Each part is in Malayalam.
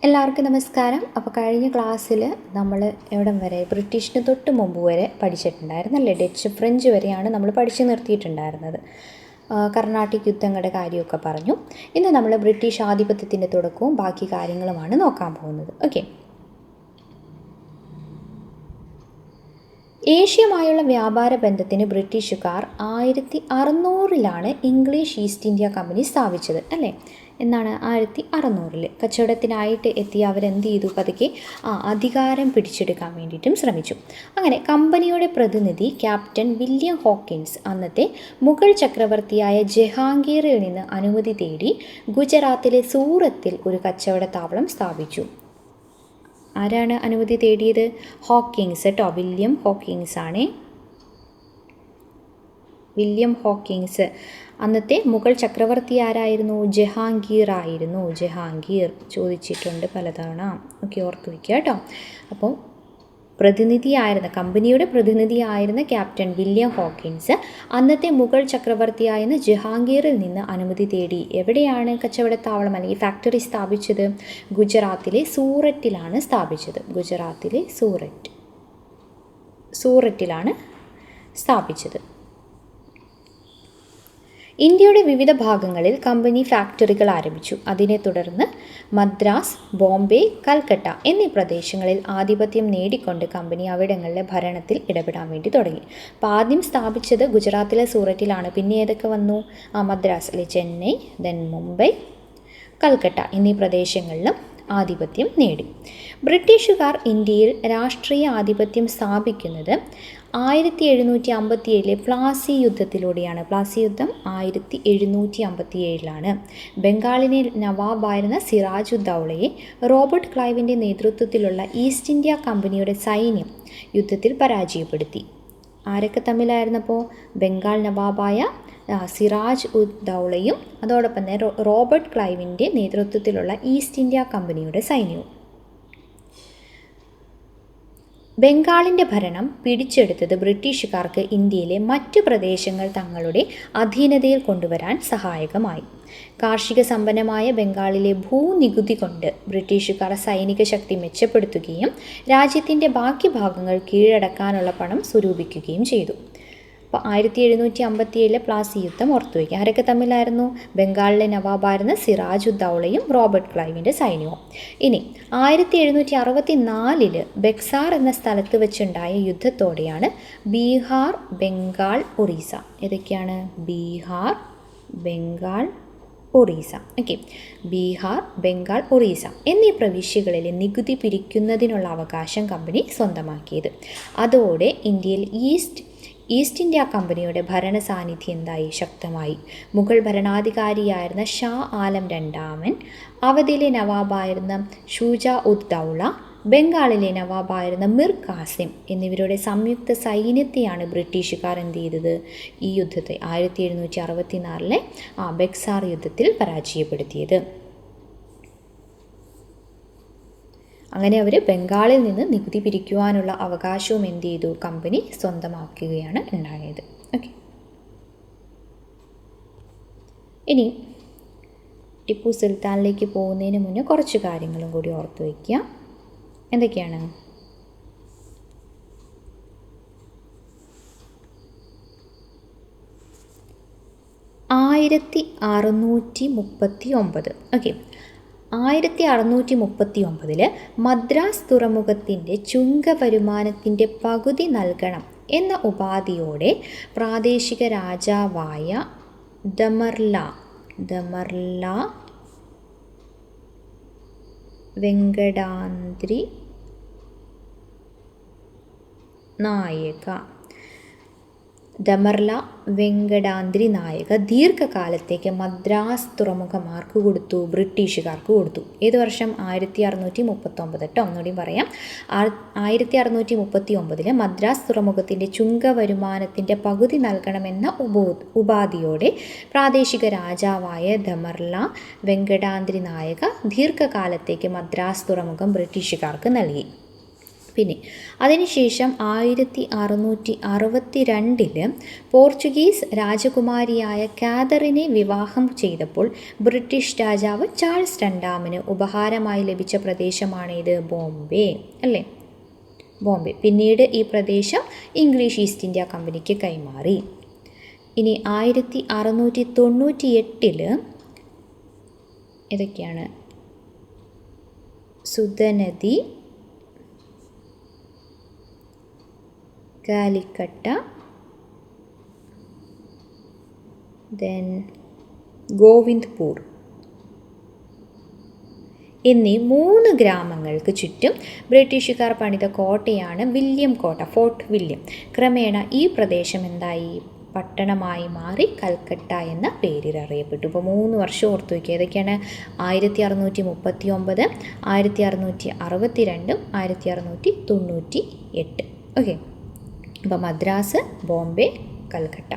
എല്ലാവർക്കും നമസ്കാരം. അപ്പോൾ കഴിഞ്ഞ ക്ലാസ്സിൽ നമ്മൾ എവിടം വരെ ബ്രിട്ടീഷിന് തൊട്ട് മുമ്പ് വരെ പഠിച്ചിട്ടുണ്ടായിരുന്നല്ലേ. ഡച്ച് ഫ്രഞ്ച് വരെയാണ് നമ്മൾ പഠിച്ചു നിർത്തിയിട്ടുണ്ടായിരുന്നത്. കർണാട്ടിക് യുദ്ധങ്ങളുടെ കാര്യമൊക്കെ പറഞ്ഞു. ഇന്ന് നമ്മൾ ബ്രിട്ടീഷ് ആധിപത്യത്തിൻ്റെ തുടക്കവും ബാക്കി കാര്യങ്ങളുമാണ് നോക്കാൻ പോകുന്നത്. ഓക്കെ, ഏഷ്യയുമായുള്ള വ്യാപാര ബന്ധത്തിന് ബ്രിട്ടീഷുകാർ 1600 ഇംഗ്ലീഷ് ഈസ്റ്റ് ഇന്ത്യ കമ്പനി സ്ഥാപിച്ചത് അല്ലേ. എന്നാണ് 1600 കച്ചവടത്തിനായിട്ട് എത്തിയ അവരെന്ത് ചെയ്തു, പതുക്കെ അധികാരം പിടിച്ചെടുക്കാൻ വേണ്ടിയിട്ടും ശ്രമിച്ചു. അങ്ങനെ കമ്പനിയുടെ പ്രതിനിധി ക്യാപ്റ്റൻ വില്യം ഹോക്കിൻസ് അന്നത്തെ മുഗൾ ചക്രവർത്തിയായ ജഹാംഗീറിൽ നിന്ന് അനുമതി തേടി ഗുജറാത്തിലെ സൂറത്തിൽ ഒരു കച്ചവടത്താവളം സ്ഥാപിച്ചു. ആരാണ് അനുമതി തേടിയത്? ഹോക്കിങ്സ് കേട്ടോ, വില്യം ഹോക്കിങ്സ് ആണ്. William Hawkins. അന്നത്തെ മുഗൾ ചക്രവർത്തി ആരായിരുന്നു? ജഹാംഗീർ ആയിരുന്നു. ജഹാംഗീർ ചോദിച്ചിട്ടുണ്ട് പലതവണ. ഓക്കെ, ഓർത്ത് വയ്ക്കുക കേട്ടോ. അപ്പോൾ കമ്പനിയുടെ പ്രതിനിധിയായിരുന്ന ക്യാപ്റ്റൻ വില്യം ഹോക്കിൻസ് അന്നത്തെ മുഗൾ ചക്രവർത്തിയായിരുന്ന ജഹാംഗീറിൽ നിന്ന് അനുമതി തേടി എവിടെയാണ് കച്ചവടത്താവളം അല്ലെങ്കിൽ ഫാക്ടറി സ്ഥാപിച്ചത്? ഗുജറാത്തിലെ സൂററ്റിലാണ് സ്ഥാപിച്ചത്. ഗുജറാത്തിലെ സൂററ്റിലാണ് സ്ഥാപിച്ചത്. ഇന്ത്യയുടെ വിവിധ ഭാഗങ്ങളിൽ കമ്പനി ഫാക്ടറികൾ ആരംഭിച്ചു. അതിനെ തുടർന്ന് മദ്രാസ്, ബോംബെ, കൽക്കട്ട എന്നീ പ്രദേശങ്ങളിൽ ആധിപത്യം നേടിക്കൊണ്ട് കമ്പനി അവിടങ്ങളിലെ ഭരണത്തിൽ ഇടപെടാൻ വേണ്ടി തുടങ്ങി. അപ്പോൾ ആദ്യം സ്ഥാപിച്ചത് ഗുജറാത്തിലെ സൂററ്റിലാണ്. പിന്നെ ഏതൊക്കെ വന്നു? മദ്രാസ് അല്ലെ, ചെന്നൈ, ദെൻ മുംബൈ, കൽക്കട്ട എന്നീ പ്രദേശങ്ങളിലും ആധിപത്യം നേടി. ബ്രിട്ടീഷുകാർ ഇന്ത്യയിൽ രാഷ്ട്രീയ ആധിപത്യം സ്ഥാപിക്കുന്നത് 1757 പ്ലാസി യുദ്ധത്തിലൂടെയാണ്. പ്ലാസി യുദ്ധം 1757 ബംഗാളിലെ നവാബായിരുന്ന സിറാജുദ്ദൗളയെ റോബർട്ട് ക്ലൈവിൻ്റെ നേതൃത്വത്തിലുള്ള ഈസ്റ്റ് ഇന്ത്യ കമ്പനിയുടെ സൈന്യം യുദ്ധത്തിൽ പരാജയപ്പെടുത്തി. ആരൊക്കെ തമ്മിലായിരുന്നപ്പോൾ? ബംഗാൾ നവാബായ സിറാജ് ഉദ് ദൗളയും അതോടൊപ്പം തന്നെ റോബർട്ട് ക്ലൈവിൻ്റെ നേതൃത്വത്തിലുള്ള ഈസ്റ്റ് ഇന്ത്യ കമ്പനിയുടെ സൈന്യവും. ബംഗാളിൻ്റെ ഭരണം പിടിച്ചെടുത്തത് ബ്രിട്ടീഷുകാർക്ക് ഇന്ത്യയിലെ മറ്റ് പ്രദേശങ്ങൾ തങ്ങളുടെ അധീനതയിൽ കൊണ്ടുവരാൻ സഹായകമായി. കാർഷിക സമ്പന്നമായ ബംഗാളിലെ ഭൂനികുതി കൊണ്ട് ബ്രിട്ടീഷുകാർ സൈനിക ശക്തി മെച്ചപ്പെടുത്തുകയും രാജ്യത്തിൻ്റെ ബാക്കി ഭാഗങ്ങൾ കീഴടക്കാനുള്ള പണം സ്വരൂപിക്കുകയും ചെയ്തു. അപ്പോൾ 1757 പ്ലാസി യുദ്ധം ഓർത്തുവയ്ക്കുക. ആരൊക്കെ തമ്മിലായിരുന്നു? ബംഗാളിലെ നവാബായിരുന്ന സിറാജുദ്ദൗളയും റോബർട്ട് ക്ലൈവിൻ്റെ സൈന്യവും. ഇനി 1764 ബക്സാർ എന്ന സ്ഥലത്ത് വെച്ചുണ്ടായ യുദ്ധത്തോടെയാണ് ബീഹാർ, ബംഗാൾ, ഒറീസ. ഏതൊക്കെയാണ്? ബീഹാർ, ബംഗാൾ, ഒറീസ. ഓക്കെ, ബീഹാർ, ബംഗാൾ, ഒറീസ എന്നീ പ്രവിശ്യകളിലെ നികുതി പിരിക്കുന്നതിനുള്ള അവകാശം കമ്പനി സ്വന്തമാക്കിയത്. അതോടെ ഇന്ത്യയിൽ ഈസ്റ്റ് ഇന്ത്യ കമ്പനിയുടെ ഭരണ സാന്നിധ്യം എന്തായി? ശക്തമായി. മുഗൾ ഭരണാധികാരിയായിരുന്ന ഷാ ആലം രണ്ടാമൻ, അവധിയിലെ നവാബായിരുന്ന ഷുജാ ഉദ് ദൗള, ബംഗാളിലെ നവാബായിരുന്ന മിർ കാസിം എന്നിവരുടെ സംയുക്ത സൈന്യത്തെയാണ് ബ്രിട്ടീഷുകാർ എന്ത് ചെയ്തത്? ഈ യുദ്ധത്തെ 1764 ബക്സാർ യുദ്ധത്തിൽ പരാജയപ്പെടുത്തിയത്. അങ്ങനെ അവർ ബംഗാളിൽ നിന്ന് നികുതി പിരിക്കുവാനുള്ള അവകാശവും എന്ത് ചെയ്തു? കമ്പനി സ്വന്തമാക്കുകയാണ് ഉണ്ടായത്. ഓക്കെ, ഇനി ടിപ്പു സുൽത്താനിലേക്ക് പോകുന്നതിന് മുന്നേ കുറച്ച് കാര്യങ്ങളും കൂടി ഓർത്തു വയ്ക്കുക. എന്തൊക്കെയാണ്? ഓക്കെ, 1639 മദ്രാസ് തുറമുഖത്തിൻ്റെ ചുങ്ക വരുമാനത്തിൻ്റെ പകുതി നൽകണം എന്ന ഉപാധിയോടെ പ്രാദേശിക രാജാവായ ദമർല വെങ്കടാദ്രി നായക ദീർഘകാലത്തേക്ക് മദ്രാസ് തുറമുഖ മാർക്ക് കൊടുത്തു, ബ്രിട്ടീഷുകാർക്ക് കൊടുത്തു. ഏത് വർഷം? 1639 കേട്ടോ. ഒന്നുകൂടി പറയാം. 1639 മദ്രാസ് തുറമുഖത്തിൻ്റെ ചുങ്ക വരുമാനത്തിൻ്റെ പകുതി നൽകണമെന്ന ഉപാധിയോടെ പ്രാദേശിക രാജാവായ ദമർല വെങ്കടാദ്രി നായക ദീർഘകാലത്തേക്ക് മദ്രാസ് തുറമുഖം ബ്രിട്ടീഷുകാർക്ക് നൽകി. പിന്നെ അതിനുശേഷം 1662 പോർച്ചുഗീസ് രാജകുമാരിയായ കാതറിനെ വിവാഹം ചെയ്തപ്പോൾ ബ്രിട്ടീഷ് രാജാവ് ചാൾസ് രണ്ടാമന് ഉപഹാരമായി ലഭിച്ച പ്രദേശമാണിത്, ബോംബെ അല്ലേ, ബോംബെ. പിന്നീട് ഈ പ്രദേശം ഇംഗ്ലീഷ് ഈസ്റ്റ് ഇന്ത്യ കമ്പനിക്ക് കൈമാറി. ഇനി 1698 ഇതൊക്കെയാണ് സുധനദി, കാലിക്കട്ട, ദെൻ ഗോവിന്ദ്പൂർ എന്നീ 3 ഗ്രാമങ്ങൾക്ക് ചുറ്റും ബ്രിട്ടീഷുകാർ പണിത കോട്ടയാണ് വില്യം കോട്ട, ഫോർട്ട് വില്യം. ക്രമേണ ഈ പ്രദേശം എന്തായി, പട്ടണമായി മാറി കൽക്കട്ട എന്ന പേരിൽ അറിയപ്പെട്ടു. ഇപ്പോൾ 3 വർഷം ഓർത്തു വയ്ക്കുക. ഏതൊക്കെയാണ്? 1639, 1662, 1698. ഓക്കെ. അപ്പോൾ മദ്രാസ്, ബോംബെ, കൽക്കട്ട.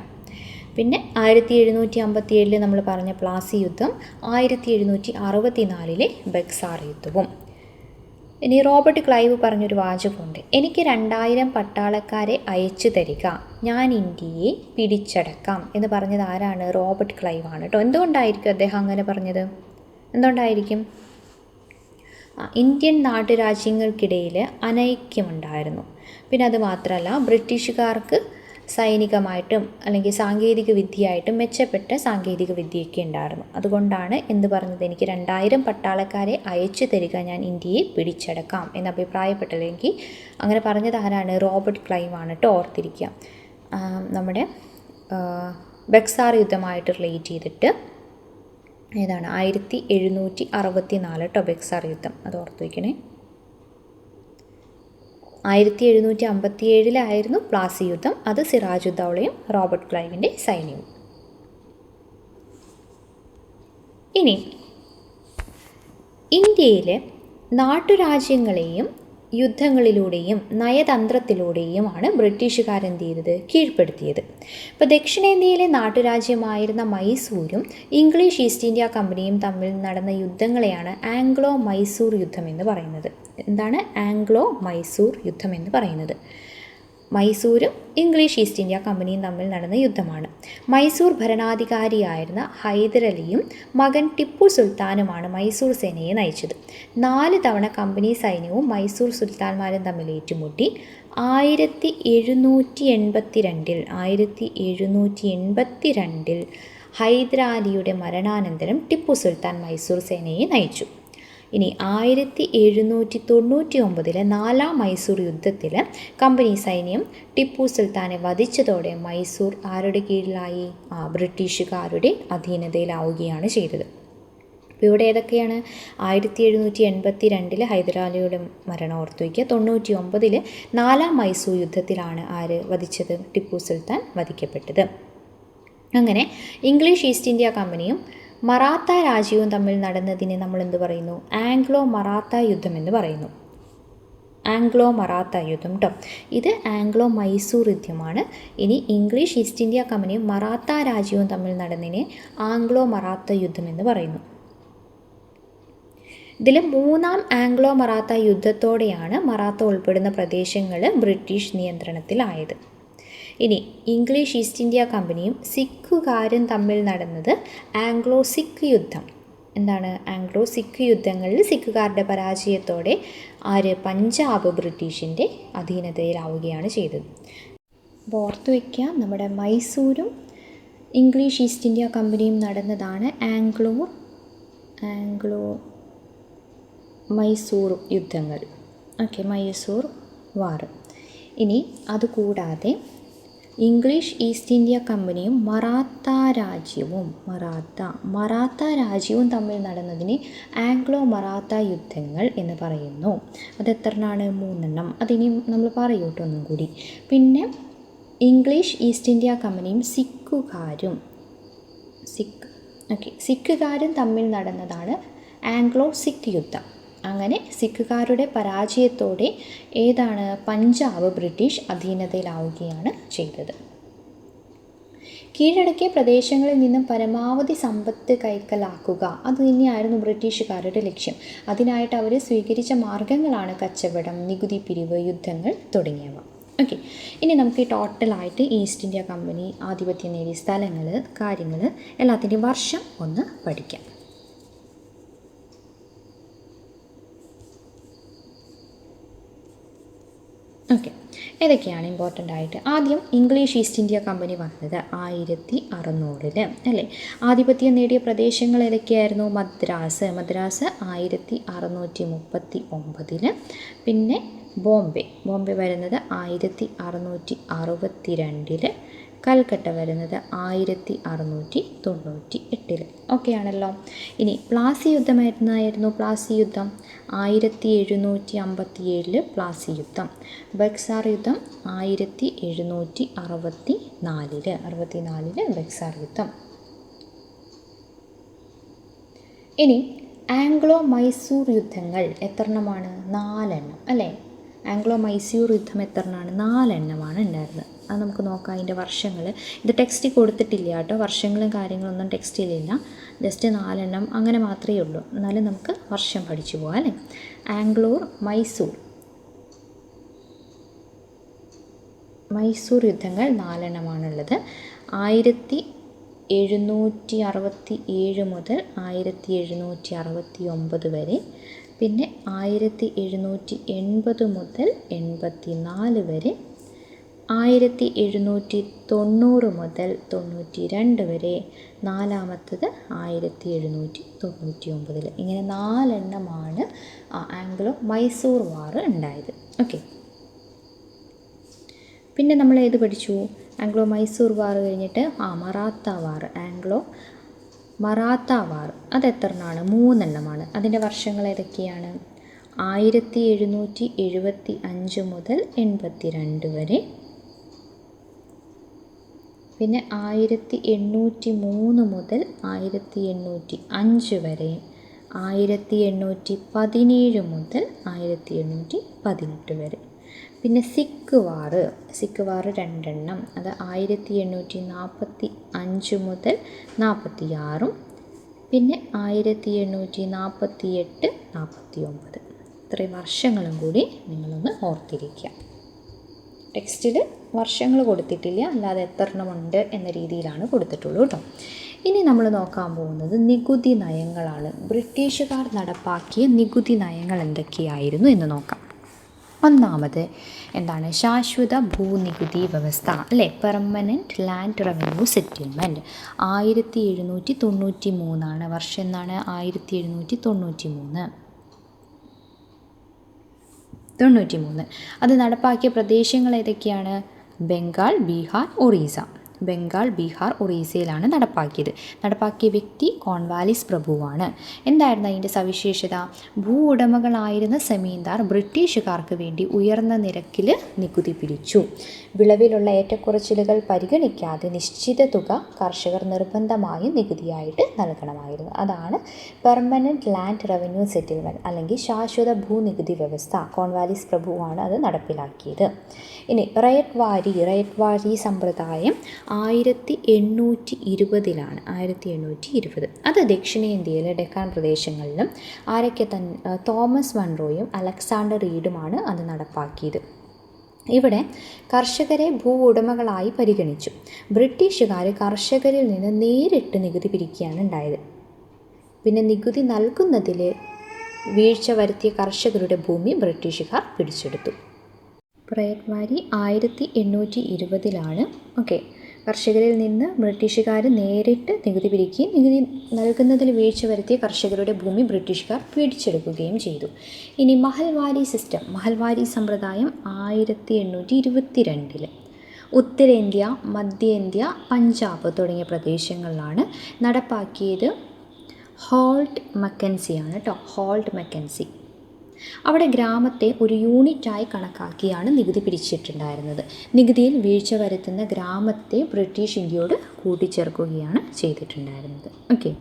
പിന്നെ 1757 നമ്മൾ പറഞ്ഞ പ്ലാസി യുദ്ധം, 1764 ബക്സാർ യുദ്ധവും. ഇനി റോബർട്ട് ക്ലൈവ് പറഞ്ഞൊരു വാചകമുണ്ട്, എനിക്ക് 2000 പട്ടാളക്കാരെ അയച്ചു തരിക, ഞാൻ ഇന്ത്യയെ പിടിച്ചടക്കാം എന്ന് പറഞ്ഞത് ആരാണ്? റോബർട്ട് ക്ലൈവ് ആണ് കേട്ടോ. എന്തുകൊണ്ടായിരിക്കും അദ്ദേഹം അങ്ങനെ പറഞ്ഞത്? എന്തുകൊണ്ടായിരിക്കും? ഇന്ത്യൻ നാട്ടുരാജ്യങ്ങൾക്കിടയിൽ അനൈക്യമുണ്ടായിരുന്നു. പിന്നെ അത് മാത്രമല്ല, ബ്രിട്ടീഷുകാർക്ക് സൈനികമായിട്ടും അല്ലെങ്കിൽ സാങ്കേതിക വിദ്യയായിട്ടും മെച്ചപ്പെട്ട സാങ്കേതിക വിദ്യയൊക്കെ ഉണ്ടായിരുന്നു. അതുകൊണ്ടാണ് എന്ത് പറഞ്ഞത്, എനിക്ക് 2000 പട്ടാളക്കാരെ അയച്ചു തരിക, ഞാൻ ഇന്ത്യയെ പിടിച്ചടക്കാം എന്ന് അഭിപ്രായപ്പെട്ടല്ലെങ്കിൽ അങ്ങനെ പറഞ്ഞത് ആരാണ്? റോബർട്ട് ക്ലൈവ് ആണ് കേട്ടോ, ഓർത്തിരിക്കുക. നമ്മുടെ ബക്സാർ യുദ്ധമായിട്ട് റിലേറ്റ് ചെയ്തിട്ട് ഏതാണ്? 1764 കേട്ടോ ബക്സാർ യുദ്ധം, അത് ഓർത്ത് വയ്ക്കണേ. 1757 പ്ലാസി യുദ്ധം, അത് സിറാജുദ്ദൗളയും റോബർട്ട് ക്ലൈവിൻ്റെ സൈന്യവും. ഇനി ഇന്ത്യയിലെ നാട്ടുരാജ്യങ്ങളെയും യുദ്ധങ്ങളിലൂടെയും നയതന്ത്രത്തിലൂടെയുമാണ് ബ്രിട്ടീഷുകാരെന്ത് ചെയ്തത്? കീഴ്പ്പെടുത്തിയത്. ഇപ്പോൾ ദക്ഷിണേന്ത്യയിലെ നാട്ടുരാജ്യമായിരുന്ന മൈസൂരും ഇംഗ്ലീഷ് ഈസ്റ്റ് ഇന്ത്യ കമ്പനിയും തമ്മിൽ നടന്ന യുദ്ധങ്ങളെയാണ് ആംഗ്ലോ മൈസൂർ യുദ്ധം എന്ന് പറയുന്നത്. എന്താണ് ആംഗ്ലോ മൈസൂർ യുദ്ധം എന്ന് പറയുന്നത്? മൈസൂരും ഇംഗ്ലീഷ് ഈസ്റ്റ് ഇന്ത്യ കമ്പനിയും തമ്മിൽ നടന്ന യുദ്ധമാണ്. മൈസൂർ ഭരണാധികാരിയായിരുന്ന ഹൈദരലിയും മകൻ ടിപ്പു സുൽത്താനുമാണ് മൈസൂർ സേനയെ നയിച്ചത്. 4 തവണ കമ്പനി സൈന്യവും മൈസൂർ സുൽത്താൻമാരും തമ്മിൽ ഏറ്റുമുട്ടി. 1782 ഹൈദരാലിയുടെ മരണാനന്തരം ടിപ്പു സുൽത്താൻ മൈസൂർ സേനയെ നയിച്ചു. ഇനി 1799 4ാം മൈസൂർ യുദ്ധത്തിൽ കമ്പനി സൈന്യം ടിപ്പു സുൽത്താനെ വധിച്ചതോടെ മൈസൂർ ആരുടെ കീഴിലായി? ബ്രിട്ടീഷുകാരുടെ അധീനതയിലാവുകയാണ് ചെയ്തത്. അപ്പോൾ ഇവിടെ ഏതൊക്കെയാണ്? 1782 ഹൈദരാലിയുടെ മരണം ഓർത്തു വയ്ക്കുക. 99 4ാം മൈസൂർ യുദ്ധത്തിലാണ് ആര് വധിച്ചത്? ടിപ്പു സുൽത്താൻ വധിക്കപ്പെട്ടത്. അങ്ങനെ ഇംഗ്ലീഷ് ഈസ്റ്റ് ഇന്ത്യ കമ്പനിയും മറാത്ത രാജ്യവും തമ്മിൽ നടന്നതിനെ നമ്മൾ എന്ത് പറയുന്നു? ആംഗ്ലോ മറാത്ത യുദ്ധം എന്ന് പറയുന്നു. ആംഗ്ലോ മറാത്ത യുദ്ധം കേട്ടോ. ഇത് ആംഗ്ലോ മൈസൂർ യുദ്ധമാണ്. ഇനി ഇംഗ്ലീഷ് ഈസ്റ്റ് ഇന്ത്യ കമ്പനിയും മറാത്ത രാജ്യവും തമ്മിൽ നടന്നതിനെ ആംഗ്ലോ മറാത്ത യുദ്ധം എന്ന് പറയുന്നു. ഇതിൽ 3ാം ആംഗ്ലോ മറാത്ത യുദ്ധത്തോടെയാണ് മറാത്ത ഉൾപ്പെടുന്ന പ്രദേശങ്ങൾ ബ്രിട്ടീഷ് നിയന്ത്രണത്തിലായത്. ഇനി ഇംഗ്ലീഷ് ഈസ്റ്റ് ഇന്ത്യ കമ്പനിയും സിഖുകാരും തമ്മിൽ നടന്നത് ആംഗ്ലോ സിഖ് യുദ്ധം. എന്താണ്? ആംഗ്ലോ സിഖ് യുദ്ധങ്ങളിൽ സിഖുകാരുടെ പരാജയത്തോടെ പഞ്ചാബ് ബ്രിട്ടീഷിൻ്റെ അധീനതയിലാവുകയാണ് ചെയ്തത്. അപ്പോൾ ഓർത്തു വയ്ക്കുക, നമ്മുടെ മൈസൂരും ഇംഗ്ലീഷ് ഈസ്റ്റ് ഇന്ത്യ കമ്പനിയും നടന്നതാണ് ആംഗ്ലോ മൈസൂർ യുദ്ധങ്ങൾ. ഓക്കെ, മൈസൂർ വാർ. ഇനി അതുകൂടാതെ ഇംഗ്ലീഷ് ഈസ്റ്റ് ഇന്ത്യ കമ്പനിയും മറാത്ത രാജ്യവും തമ്മിൽ നടന്നതിന് ആംഗ്ലോ മറാത്ത യുദ്ധങ്ങൾ എന്ന് പറയുന്നു. അതെത്രണ്ണാണ്? 3 അതിനി നമ്മൾ പറയൂട്ടോ ഒന്നും കൂടി. പിന്നെ ഇംഗ്ലീഷ് ഈസ്റ്റ് ഇന്ത്യ കമ്പനിയും സിഖുകാരും തമ്മിൽ നടന്നതാണ് ആംഗ്ലോ സിഖ് യുദ്ധം. അങ്ങനെ സിഖുകാരുടെ പരാജയത്തോടെ പഞ്ചാബ് ബ്രിട്ടീഷ് അധീനതയിലാവുകയാണ് ചെയ്തത്. കീഴടക്കിയ പ്രദേശങ്ങളിൽ നിന്നും പരമാവധി സമ്പത്ത് കൈക്കലാക്കുക, അത് തന്നെയായിരുന്നു ബ്രിട്ടീഷുകാരുടെ ലക്ഷ്യം. അതിനായിട്ട് അവർ സ്വീകരിച്ച മാർഗങ്ങളാണ് കച്ചവടം, നികുതി പിരിവ്, യുദ്ധങ്ങൾ തുടങ്ങിയവ. ഓക്കെ, ഇനി നമുക്ക് ഈ ടോട്ടലായിട്ട് ഈസ്റ്റ് ഇന്ത്യ കമ്പനി ആധിപത്യം നേടിയ സ്ഥലങ്ങൾ, കാര്യങ്ങൾ എല്ലാത്തിൻ്റെയും വർഷം ഒന്ന് പഠിക്കാം. ഓക്കെ, ഏതൊക്കെയാണ് ഇമ്പോർട്ടൻ്റ് ആയിട്ട്? ആദ്യം ഇംഗ്ലീഷ് ഈസ്റ്റ് ഇന്ത്യ കമ്പനി വന്നത് 1600 അല്ലേ. ആധിപത്യം നേടിയ പ്രദേശങ്ങൾ ഏതൊക്കെയായിരുന്നു? മദ്രാസ് 1639, പിന്നെ ബോംബെ വരുന്നത് 1662, കൽക്കട്ട വരുന്നത് 1698. ഓക്കെയാണല്ലോ. ഇനി പ്ലാസി യുദ്ധം എന്നായിരുന്നു? പ്ലാസി യുദ്ധം 1757 പ്ലാസി യുദ്ധം. ബക്സാർ യുദ്ധം 1764 ബക്സാർ യുദ്ധം. ഇനി ആംഗ്ലോ മൈസൂർ യുദ്ധങ്ങൾ എത്രണ്ണമാണ്? 4 അല്ലേ. ആംഗ്ലോ മൈസൂർ യുദ്ധം എത്രണ്ണമാണ്? 4 ഉണ്ടായിരുന്നത്. അത് നമുക്ക് നോക്കാം അതിൻ്റെ വർഷങ്ങൾ. ഇത് ടെക്സ്റ്റിൽ കൊടുത്തിട്ടില്ല കേട്ടോ, വർഷങ്ങളും കാര്യങ്ങളൊന്നും ടെക്സ്റ്റിലില്ല, ജസ്റ്റ് 4 അങ്ങനെ മാത്രമേ ഉള്ളൂ. എന്നാലും നമുക്ക് വർഷം പഠിച്ചു പോകാം അല്ലേ. ആംഗ്ലോ മൈസൂർ യുദ്ധങ്ങൾ 4 1767 മുതൽ 1769 വരെ, പിന്നെ 1780 മുതൽ 84 വരെ, 1790 മുതൽ 92 വരെ, നാലാമത്തത് 1799. ഇങ്ങനെ 4 ആംഗ്ലോ മൈസൂർ വാർ ഉണ്ടായത്. ഓക്കെ, പിന്നെ നമ്മൾ ഏത് പഠിച്ചു? ആംഗ്ലോ മൈസൂർ വാർ കഴിഞ്ഞിട്ട് മറാത്ത വാർ, ആംഗ്ലോ മറാത്ത വാർ. അതെത്രണ്ണമാണ്? 3 അതിൻ്റെ വർഷങ്ങൾ ഏതൊക്കെയാണ്? 1775 മുതൽ 82 വരെ, പിന്നെ 1803 മുതൽ 1805 വരെ, 1817 മുതൽ 1818 വരെ. പിന്നെ സിഖ് വാർ 2, അത് 1845 മുതൽ 46, പിന്നെ 1848 49. ഇത്രയും വർഷങ്ങളും കൂടി നിങ്ങളൊന്ന് ഓർത്തിരിക്കുക. ടെക്സ്റ്റിൽ വർഷങ്ങൾ കൊടുത്തിട്ടില്ല, അല്ലാതെ എത്രണ്ണമുണ്ട് എന്ന രീതിയിലാണ് കൊടുത്തിട്ടുള്ളൂ കേട്ടോ. ഇനി നമ്മൾ നോക്കാൻ പോകുന്നത് നികുതി നയങ്ങളാണ്. ബ്രിട്ടീഷുകാർ നടപ്പാക്കിയ നികുതി നയങ്ങൾ എന്തൊക്കെയായിരുന്നു എന്ന് നോക്കാം. ഒന്നാമത് എന്താണ്? ശാശ്വത ഭൂനികുതി വ്യവസ്ഥ അല്ലേ, പെർമനൻറ്റ് ലാൻഡ് റവന്യൂ സെറ്റിൽമെൻറ്റ്. 1793 വർഷം. എന്നാണ് 1793. അത് നടപ്പാക്കിയ പ്രദേശങ്ങൾ ഏതൊക്കെയാണ്? ബംഗാൾ, ബീഹാർ, ഒറീസയിലാണ് നടപ്പാക്കിയ വ്യക്തി കോൺവാലിസ് പ്രഭുവാണ്. എന്തായിരുന്നു അതിൻ്റെ സവിശേഷത? ഭൂ ഉടമകളായിരുന്ന സെമീന്ദാർ ബ്രിട്ടീഷുകാർക്ക് വേണ്ടി ഉയർന്ന നിരക്കിൽ നികുതി പിരിച്ചു. വിളവിലുള്ള ഏറ്റക്കുറച്ചിലുകൾ പരിഗണിക്കാതെ നിശ്ചിത തുക കർഷകർ നിർബന്ധമായും നികുതിയായിട്ട് നൽകണമായിരുന്നു. അതാണ് പെർമനൻറ്റ് ലാൻഡ് റവന്യൂ സെറ്റിൽമെൻറ്റ് അല്ലെങ്കിൽ ശാശ്വത ഭൂനികുതി വ്യവസ്ഥ. കോൺവാലിസ് പ്രഭുവാണ് അത് നടപ്പിലാക്കിയത്. ഇനി റയറ്റ് വാരി സമ്പ്രദായം 1820. അത് ദക്ഷിണേന്ത്യയിലെ ഡെക്കാൻ പ്രദേശങ്ങളിലും തോമസ് മൺറോയും അലക്സാണ്ടർ റീഡുമാണ് അത് നടപ്പാക്കിയത്. ഇവിടെ കർഷകരെ ഭൂ ഉടമകളായി പരിഗണിച്ചു. ബ്രിട്ടീഷുകാർ കർഷകരിൽ നിന്ന് നേരിട്ട് നികുതി പിരിക്കുകയാണ് ഉണ്ടായത്. പിന്നെ നികുതി നൽകുന്നതിൽ വീഴ്ച വരുത്തിയ കർഷകരുടെ ഭൂമി ബ്രിട്ടീഷുകാർ പിടിച്ചെടുത്തു. റയറ്റ് വാരി 1820. ഓക്കെ, കർഷകരിൽ നിന്ന് ബ്രിട്ടീഷുകാർ നേരിട്ട് നികുതി പിരിക്കുകയും നികുതി നൽകുന്നതിൽ വീഴ്ച വരുത്തിയ കർഷകരുടെ ഭൂമി ബ്രിട്ടീഷുകാർ പിടിച്ചെടുക്കുകയും ചെയ്തു. ഇനി മഹൽവാരി സമ്പ്രദായം 1822. ഉത്തരേന്ത്യ, മധ്യേന്ത്യ, പഞ്ചാബ് തുടങ്ങിയ പ്രദേശങ്ങളിലാണ് നടപ്പാക്കിയത്. Holt Mackenzie. അവിടെ ഗ്രാമത്തെ ഒരു യൂണിറ്റായി കണക്കാക്കിയാണ് നികുതി പിരിച്ചിട്ടുണ്ടായിരുന്നത്. നികുതിയിൽ വീഴ്ച വരുത്തുന്ന ഗ്രാമത്തെ ബ്രിട്ടീഷ് ഇന്ത്യയോട് കൂട്ടിച്ചേർക്കുകയാണ് ചെയ്തിട്ടുണ്ടായിരുന്നത്. ഓക്കെ,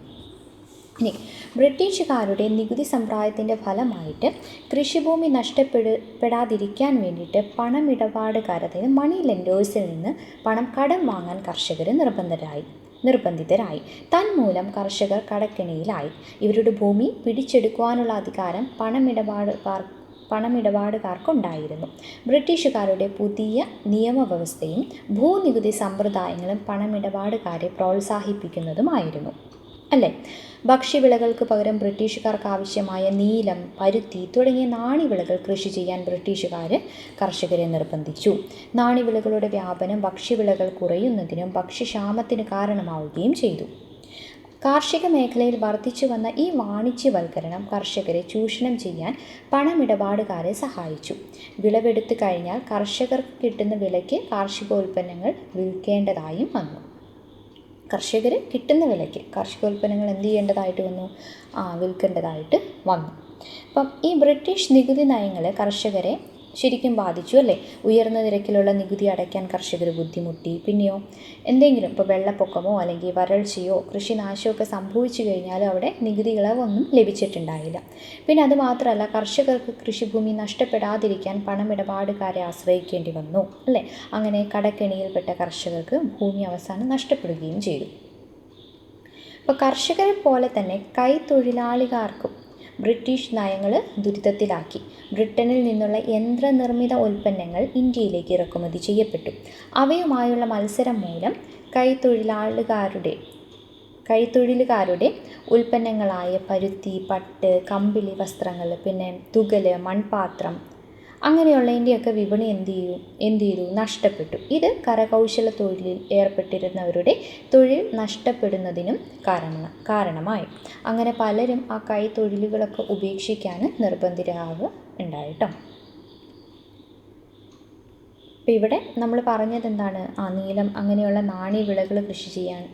ഇനി ബ്രിട്ടീഷുകാരുടെ നികുതി സമ്പ്രദായത്തിൻ്റെ ഫലമായിട്ട് കൃഷിഭൂമി നഷ്ടപ്പെടാതിരിക്കാൻ വേണ്ടിയിട്ട് പണമിടപാടുകാർ, അതായത് മണി ലെൻഡേഴ്സിൽ നിന്ന് പണം കടം വാങ്ങാൻ കർഷകർ നിർബന്ധിതരായി. തന്മൂലം കർഷകർ കടക്കെണിയിലായി. ഇവരുടെ ഭൂമി പിടിച്ചെടുക്കുവാനുള്ള അധികാരം പണമിടപാടുകാർക്കുണ്ടായിരുന്നു. ബ്രിട്ടീഷുകാരുടെ പുതിയ നിയമവ്യവസ്ഥയും ഭൂനികുതി സമ്പ്രദായങ്ങളും പണമിടപാടുകാരെ പ്രോത്സാഹിപ്പിക്കുന്നതുമായിരുന്നു, അല്ലേ? ഭക്ഷ്യവിളകൾക്ക് പകരം ബ്രിട്ടീഷുകാർക്ക് ആവശ്യമായ നീലം, പരുത്തി തുടങ്ങിയ നാണ്യവിളകൾ കൃഷി ചെയ്യാൻ ബ്രിട്ടീഷുകാർ കർഷകരെ നിർബന്ധിച്ചു. നാണ്യവിളകളുടെ വ്യാപനം ഭക്ഷ്യവിളകൾ കുറയുന്നതിനും ഭക്ഷ്യക്ഷാമത്തിന് കാരണമാവുകയും ചെയ്തു. കാർഷിക മേഖലയിൽ വർദ്ധിച്ചു വന്ന ഈ വാണിജ്യവൽക്കരണം കർഷകരെ ചൂഷണം ചെയ്യാൻ പണമിടപാടുകാരെ സഹായിച്ചു. വിളവെടുത്തു കഴിഞ്ഞാൽ കർഷകർക്ക് കിട്ടുന്ന വിലയ്ക്ക് കാർഷികോൽപ്പന്നങ്ങൾ വിൽക്കേണ്ടതായും വന്നു. കർഷകർ കിട്ടുന്ന വിലയ്ക്ക് കാർഷികോൽപ്പന്നങ്ങൾ എന്ത് ചെയ്യേണ്ടതായിട്ട് വന്നു? വിൽക്കേണ്ടതായിട്ട് വന്നു. അപ്പം ഈ ബ്രിട്ടീഷ് നികുതി നയങ്ങൾ കർഷകരെ ശരിക്കും ബാധിച്ചു, അല്ലേ? ഉയർന്ന നിരക്കിലുള്ള നികുതി അടയ്ക്കാൻ കർഷകർ ബുദ്ധിമുട്ടി. പിന്നെയോ എന്തെങ്കിലും ഇപ്പോൾ വെള്ളപ്പൊക്കമോ അല്ലെങ്കിൽ വരൾച്ചയോ കൃഷിനാശമോ ഒക്കെ സംഭവിച്ചു കഴിഞ്ഞാൽ അവിടെ നികുതി ഇളവൊന്നും ലഭിച്ചിട്ടുണ്ടായില്ല. പിന്നെ അതുമാത്രമല്ല, കർഷകർക്ക് കൃഷിഭൂമി നഷ്ടപ്പെടാതിരിക്കാൻ പണമിടപാടുകാരെ ആശ്രയിക്കേണ്ടി വന്നു, അല്ലേ? അങ്ങനെ കടക്കെണിയിൽപ്പെട്ട കർഷകർക്ക് ഭൂമി അവസാനം നഷ്ടപ്പെടുകയും ചെയ്തു. അപ്പോൾ കർഷകരെ പോലെ തന്നെ കൈത്തൊഴിലാളികാർക്കും ബ്രിട്ടീഷ് നയങ്ങൾ ദുരിതത്തിലാക്കി. ബ്രിട്ടനിൽ നിന്നുള്ള യന്ത്രനിർമ്മിത ഉൽപ്പന്നങ്ങൾ ഇന്ത്യയിലേക്ക് ഇറക്കുമതി ചെയ്യപ്പെട്ടു. അവയുമായുള്ള മത്സരം മൂലം കൈത്തൊഴിലുകാരുടെ ഉൽപ്പന്നങ്ങളായ പരുത്തി, പട്ട്, കമ്പിളി വസ്ത്രങ്ങൾ, പിന്നെ തുകല്, മൺപാത്രം അങ്ങനെയുള്ളതിൻ്റെയൊക്കെ വിപണി എന്ത് ചെയ്തു? നഷ്ടപ്പെട്ടു. ഇത് കരകൗശല തൊഴിലിൽ ഏർപ്പെട്ടിരുന്നവരുടെ തൊഴിൽ നഷ്ടപ്പെടുന്നതിനും കാരണമായി. അങ്ങനെ പലരും ആ കൈത്തൊഴിലുകളൊക്കെ ഉപേക്ഷിക്കാൻ നിർബന്ധിതരാകുണ്ടായിട്ടോ. അപ്പോൾ ഇവിടെ നമ്മൾ പറഞ്ഞത് എന്താണ്? നീലം അങ്ങനെയുള്ള നാണ്യവിളകൾ കൃഷി ചെയ്യാൻ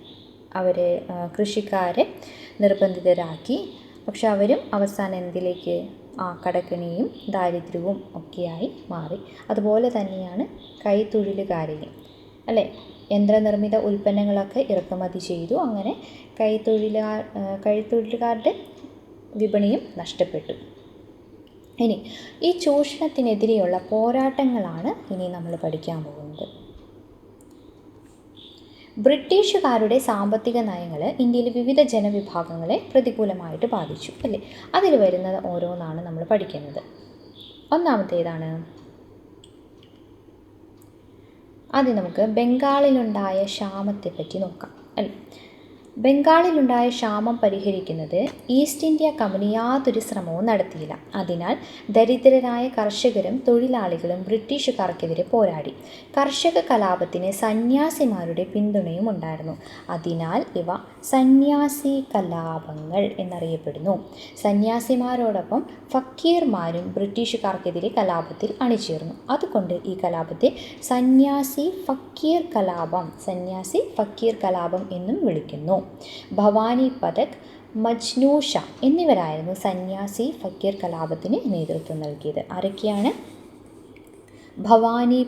കൃഷിക്കാരെ നിർബന്ധിതരാക്കി. പക്ഷെ അവരും അവസാനം എന്തിലേക്ക്? കടക്കെണിയും ദാരിദ്ര്യവും ഒക്കെയായി മാറി. അതുപോലെ തന്നെയാണ് കൈത്തൊഴിലുകാരെയും, അല്ലേ? യന്ത്രനിർമ്മിത ഉൽപ്പന്നങ്ങളൊക്കെ ഇറക്കുമതി ചെയ്തു. അങ്ങനെ കൈത്തൊഴിലുകാരുടെ വിപണിയും നഷ്ടപ്പെട്ടു. ഇനി ഈ ചൂഷണത്തിനെതിരെയുള്ള പോരാട്ടങ്ങളാണ് ഇനി നമ്മൾ പഠിക്കാൻ പോകുന്നത്. ബ്രിട്ടീഷുകാരുടെ സാമ്പത്തിക നയങ്ങൾ ഇന്ത്യയിലെ വിവിധ ജനവിഭാഗങ്ങളെ പ്രതികൂലമായിട്ട് ബാധിച്ചു, അല്ലേ? അതിൽ വരുന്നത് ഓരോന്നാണ് നമ്മൾ പഠിക്കുന്നത്. ഒന്നാമത്തേതാണ്, ആദ്യം നമുക്ക് ബംഗാളിലുണ്ടായ ക്ഷാമത്തെ പറ്റി നോക്കാം, അല്ലേ? ബംഗാളിലുണ്ടായ ക്ഷാമം പരിഹരിക്കുന്നത് ഈസ്റ്റ് ഇന്ത്യ കമ്പനി യാതൊരു ശ്രമവും നടത്തിയില്ല. അതിനാൽ ദരിദ്രരായ കർഷകരും തൊഴിലാളികളും ബ്രിട്ടീഷുകാർക്കെതിരെ പോരാടി. കർഷക കലാപത്തിന് സന്യാസിമാരുടെ പിന്തുണയും ഉണ്ടായിരുന്നു. അതിനാൽ ഇവ സന്യാസി കലാപങ്ങൾ എന്നറിയപ്പെടുന്നു. സന്യാസിമാരോടൊപ്പം ഫക്കീർമാരും ബ്രിട്ടീഷുകാർക്കെതിരെ കലാപത്തിൽ അണിചേർന്നു. അതുകൊണ്ട് ഈ കലാപത്തെ സന്യാസി ഫക്കീർ കലാപം എന്നും വിളിക്കുന്നു. ഭവാനി പഥക്, മജ്നു ഷാ എന്നിവരായിരുന്നു സന്യാസി ഫക്കീർ കലാപത്തിന് നേതൃത്വം നൽകിയത്. ആരൊക്കെയാണ്? ഭവാനി